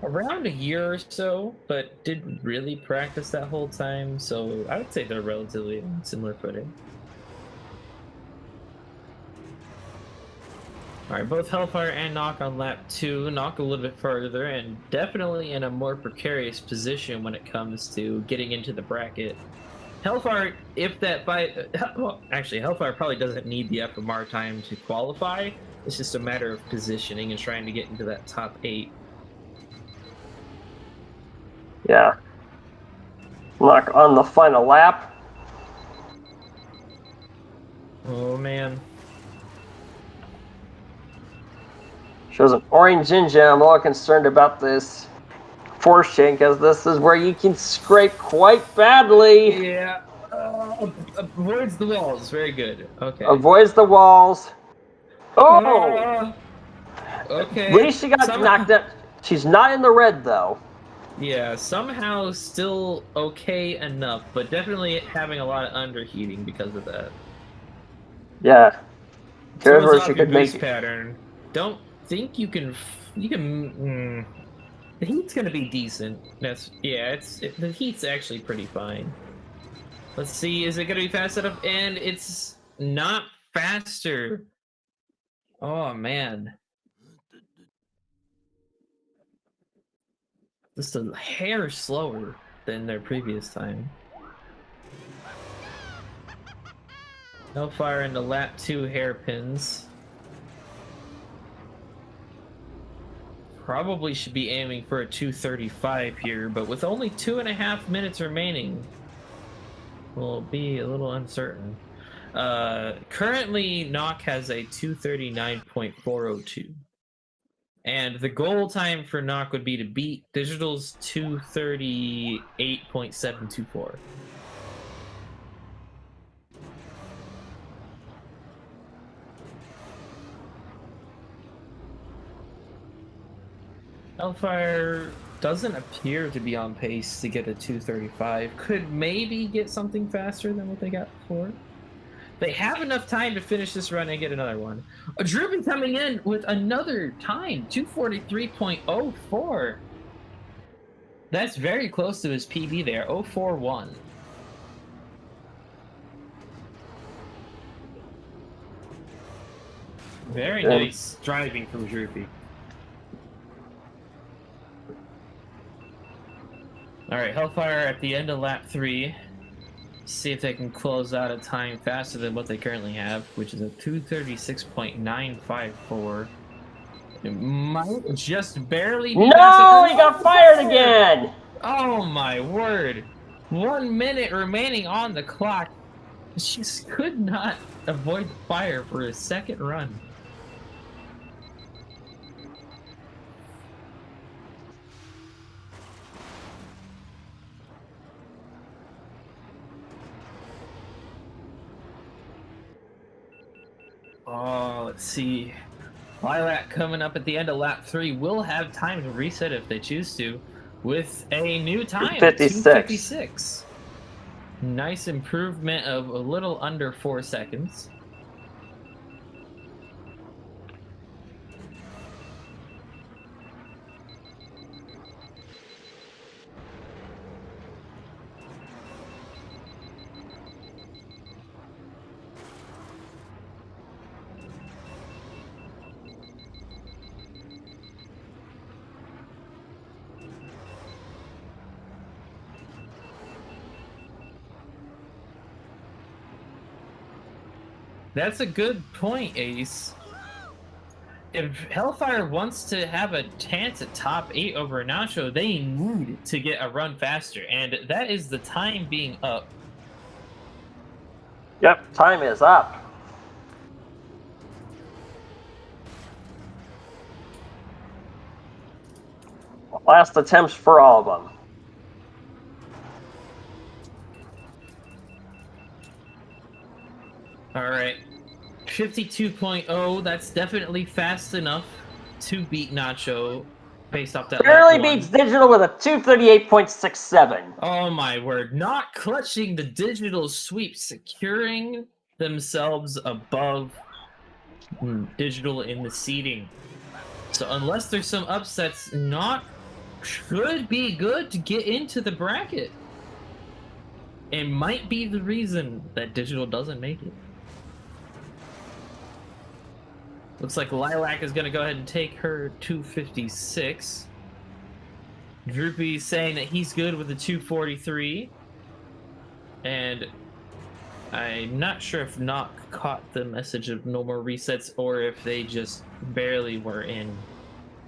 around a year or so, but didn't really practice that whole time, so I would say they're relatively on similar footing. Alright, both Hellfire and Knock on lap 2. Knock a little bit further and definitely in a more precarious position when it comes to getting into the bracket. Hellfire, if that fight, well, actually, Hellfire probably doesn't need the FMR time to qualify. It's just a matter of positioning and trying to get into that top 8. Yeah. Knock on the final lap. Oh man. Shows an orange engine. I'm a little concerned about this force chain because this is where you can scrape quite badly. Yeah. Avoids the walls. Very good. Okay. Avoids the walls. Oh! Okay. At least she got knocked out. She's not in the red though. Yeah, somehow still okay enough, but definitely having a lot of underheating because of that. Yeah. Here's Throws where off she your could make boost it. pattern. Don't think you can. The heat's gonna be decent. The heat's actually pretty fine. Let's see, is it gonna be fast enough? And it's not faster. Oh man. Just a hair slower than their previous time. Hellfire into lap 2 hairpins. Probably should be aiming for a 235 here, but with only 2.5 minutes remaining, will be a little uncertain. Currently, Knock has a 239.402. And the goal time for Knock would be to beat Digital's 238.724. Hellfire doesn't appear to be on pace to get a 235. Could maybe get something faster than what they got before. They have enough time to finish this run and get another one. Droopy coming in with another time, 243.04. That's very close to his PB there, 041. Very nice driving from Droopy. All right, Hellfire at the end of lap 3. See if they can close out a time faster than what they currently have, which is a 236.954. It might just barely be No, he got fired again. Oh my word. 1 minute remaining on the clock. She just could not avoid the fire for a second run. let's see. Lilac coming up at the end of lap 3 will have time to reset if they choose to, with a new time, 2:56. Nice improvement of a little under 4 seconds. That's a good point, Ace. If Hellfire wants to have a chance at top 8 over Nacho, they need to get a run faster, and that is the time being up. Yep, time is up. Last attempts for all of them. All right. 52.0, that's definitely fast enough to beat Nacho based off that Barely lap 1. beats Digital with a 238.67. Oh my word. Not clutching the digital sweep, securing themselves above Digital in the seeding. So unless there's some upsets, Knock should be good to get into the bracket. It might be the reason that Digital doesn't make it. Looks like Lilac is going to go ahead and take her 256. Droopy saying that he's good with the 243. And I'm not sure if Knock caught the message of no more resets or if they just barely were in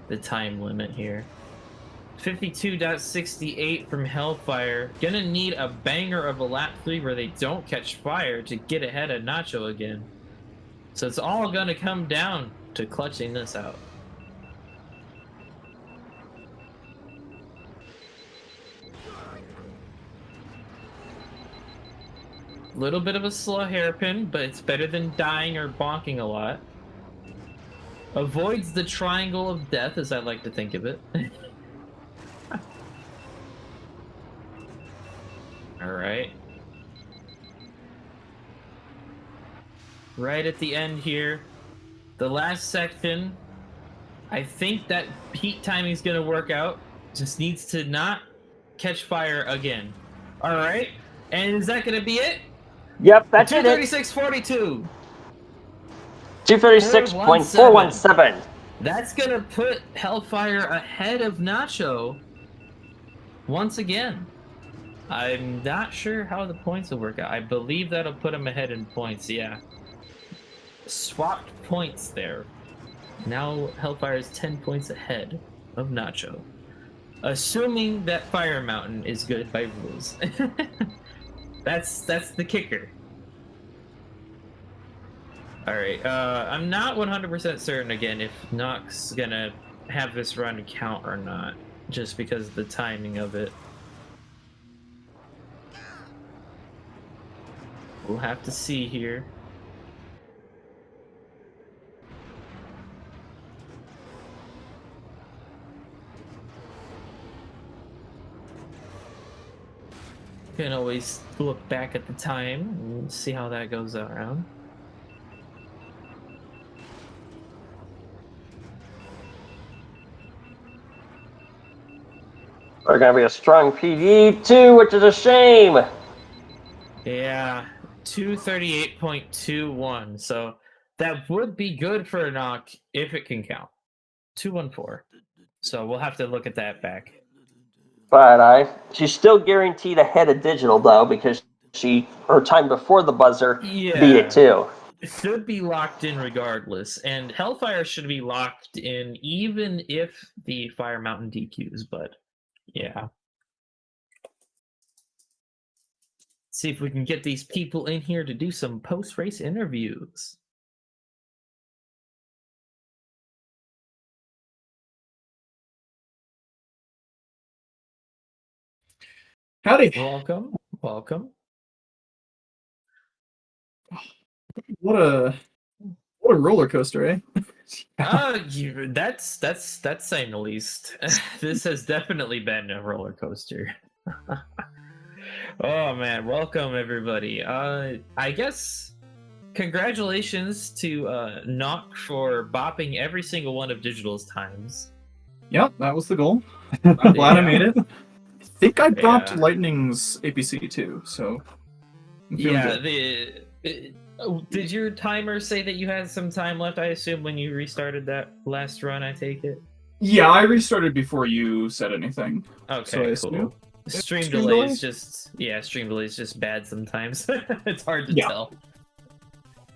the time limit here. 52.68 from Hellfire. Gonna need a banger of a lap 3 where they don't catch fire to get ahead of Nacho again. So it's all gonna come down to clutching this out. Little bit of a slow hairpin, but it's better than dying or bonking a lot. Avoids the triangle of death, as I like to think of it. All right. Right at the end here, the last section, I think that heat timing is going to work out. Just needs to not catch fire again. All right. And is that going to be it? Yep, that's it. 236.42. 236.417. That's going to put Hellfire ahead of Nacho once again. I'm not sure how the points will work out. I believe that'll put him ahead in points, yeah. Swapped points there. Now Hellfire is 10 points ahead of Nacho. Assuming that Fire Mountain is good by rules. That's the kicker. Alright, I'm not 100% certain again if Nock's gonna have this run count or not, just because of the timing of it. We'll have to see here. Can always look back at the time and see how that goes around. They're going to be a strong PD too, which is a shame. Yeah, 238.21. So that would be good for a Knock if it can count. 214. So we'll have to look at that back. But she's still guaranteed ahead of Digital though, because her time before the buzzer beat it too. It should be locked in regardless, and Hellfire should be locked in even if the Fire Mountain DQs, but yeah. See if we can get these people in here to do some post-race interviews. Howdy. Welcome, welcome. What a What a roller coaster, eh? That's saying the least. This has definitely been a roller coaster. Oh man, welcome everybody. I guess congratulations to Knock for bopping every single one of Digital's times. Yep, that was the goal. I'm glad I made it. I think I dropped Yeah. Lightning's APC too, so I'm feeling Yeah, good. did your timer say that you had some time left, I assume, when you restarted that last run, I take it? Yeah, I restarted before you said anything. Okay, So cool. Stream Stream delays delay? stream delays just bad sometimes. It's hard to Yeah. tell.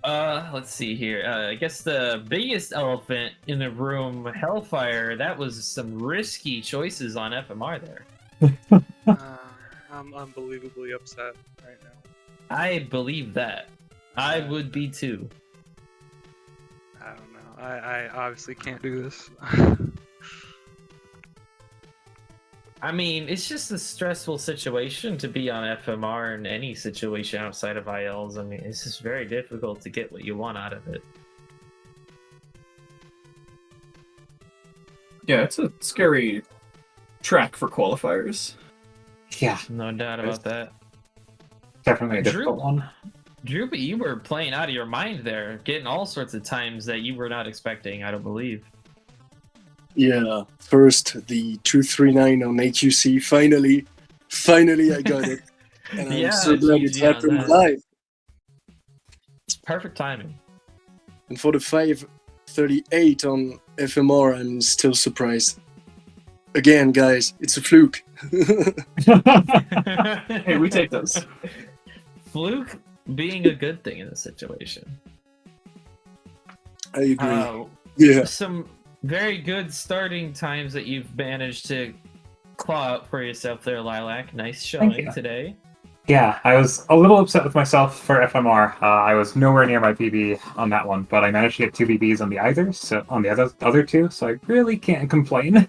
Let's see here. I guess the biggest elephant in the room, Hellfire, that was some risky choices on FMR there. I'm unbelievably upset right now. I believe that. I would be too. I don't know. I obviously can't do this. I mean, it's just a stressful situation to be on FMR in any situation outside of ILs. I mean, it's just very difficult to get what you want out of it. Yeah, it's a scary track for qualifiers. Yeah, No doubt about that. definitely a difficult one. Droopy, you were playing out of your mind there, getting all sorts of times that you were not expecting, I don't believe. Yeah, first the 239 on AQC. Finally I got it. And I'm so glad it GG on happened that. live. It's perfect timing. And for the 538 on FMR, I'm still surprised. Again, guys, it's a fluke. Hey, we take those. Fluke being a good thing in this situation. I agree. Yeah. Some very good starting times that you've managed to claw out for yourself there, Lilac. Nice showing today. Yeah, I was a little upset with myself for FMR. I was nowhere near my PB on that one, but I managed to get 2 PBs on the other two, so I really can't complain.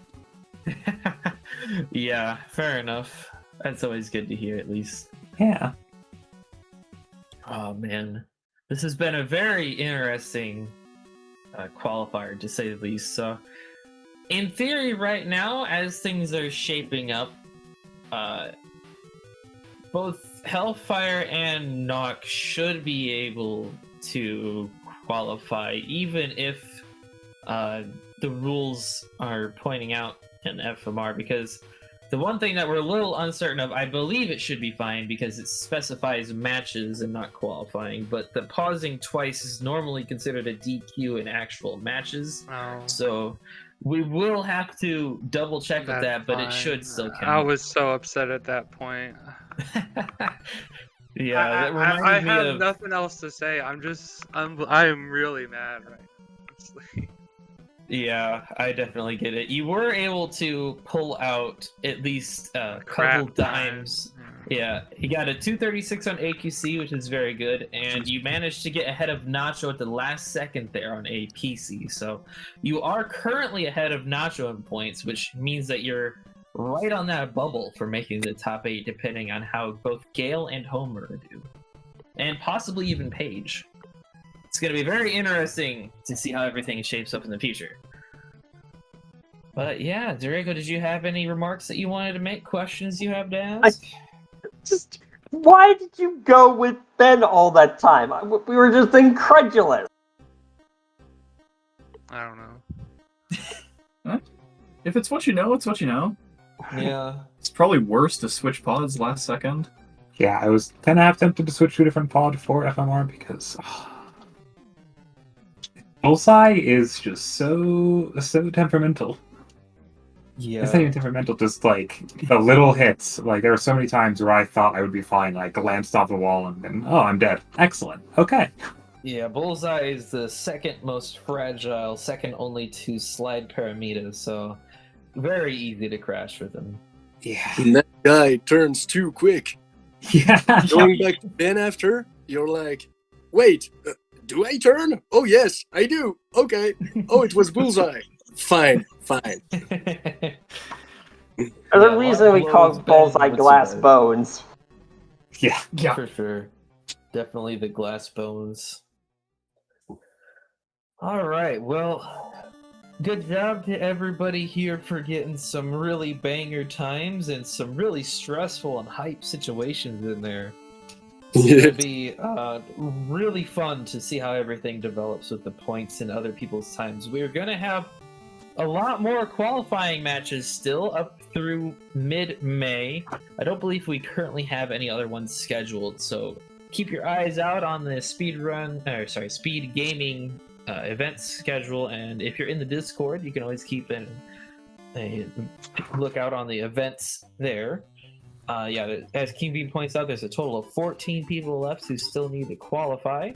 Yeah, fair enough. That's always good to hear, at least. Yeah. Oh man, this has been a very interesting qualifier, to say the least. So, in theory, right now, as things are shaping up, both Hellfire and Knock should be able to qualify, even if the rules are pointing out in FMR, because the one thing that we're a little uncertain of, I believe it should be fine because it specifies matches and not qualifying, but the pausing twice is normally considered a DQ in actual matches. Oh, So we will have to double check with that, but it fine. should still count. I was so upset at that point. Yeah, that I reminded me have of... nothing else to say. I am really mad right now. Honestly. Yeah, I definitely get it. You were able to pull out at least a couple Crap times. time. Yeah, he got a 236 on AQC, which is very good, and you managed to get ahead of Nacho at the last second there on APC. So you are currently ahead of Nacho in points, which means that you're right on that bubble for making the top 8, depending on how both Gale and Homer do. And possibly even Paige. It's going to be very interesting to see how everything shapes up in the future. But yeah, Draco, did you have any remarks that you wanted to make? Questions you have to ask? Why did you go with Ben all that time? We were just incredulous. I don't know. If it's what you know, it's what you know. Yeah. It's probably worse to switch pods last second. Yeah, I was kind of half tempted to switch to a different pod for FMR because Bullseye is just so temperamental. Yeah. It's not even temperamental, just like the little hits. Like there were so many times where I thought I would be fine, like glanced off the wall and then, oh, I'm dead. Excellent. Okay. Yeah, Bullseye is the second most fragile, second only to Slide Paramita, so very easy to crash with him. Yeah. And that guy turns too quick. Yeah. Going back to Ben after, you're like, wait, do I turn? Oh, yes, I do. Okay. Oh, it was Bullseye. Fine. There's a reason we call Bullseye glass bones. Yeah. For sure. Definitely the glass bones. All right, well, good job to everybody here for getting some really banger times and some really stressful and hype situations in there. It's Yeah. gonna be really fun to see how everything develops with the points and other people's times. We're gonna have a lot more qualifying matches still up through mid-May. I don't believe we currently have any other ones scheduled, so keep your eyes out on the SpeedGaming events schedule, and if you're in the Discord, you can always keep a lookout on the events there. As King Bean points out, there's a total of 14 people left who still need to qualify.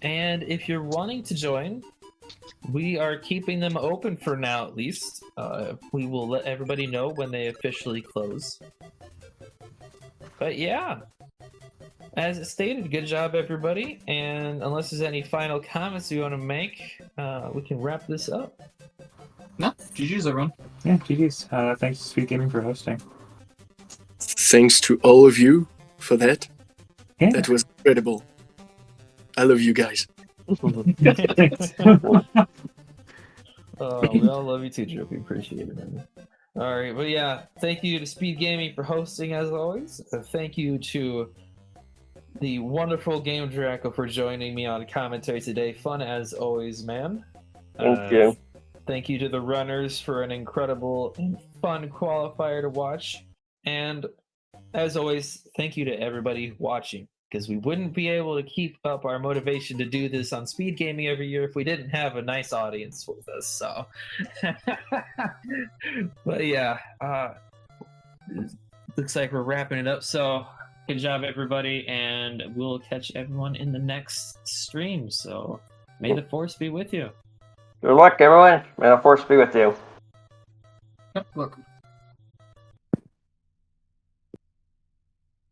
And if you're wanting to join, we are keeping them open for now, at least. We will let everybody know when they officially close. But yeah, as stated, good job, everybody. And unless there's any final comments you want to make, we can wrap this up. No, GG's everyone. Yeah, GG's. Thanks to SpeedGaming for hosting. Thanks to all of you for that. Yeah. That was incredible. I love you guys. Thanks. We all love you too, Droopy. Appreciate it, man. All right, but yeah, thank you to SpeedGaming for hosting as always. Thank you to the wonderful Game Draco for joining me on commentary today. Fun as always, man. Thank you. Thank you to the runners for an incredible and fun qualifier to watch. And as always, thank you to everybody watching, because we wouldn't be able to keep up our motivation to do this on SpeedGaming every year if we didn't have a nice audience with us. So, but yeah, looks like we're wrapping it up. So, good job, everybody, and we'll catch everyone in the next stream. So, may the force be with you. Good luck, everyone. May the force be with you. Yep, look.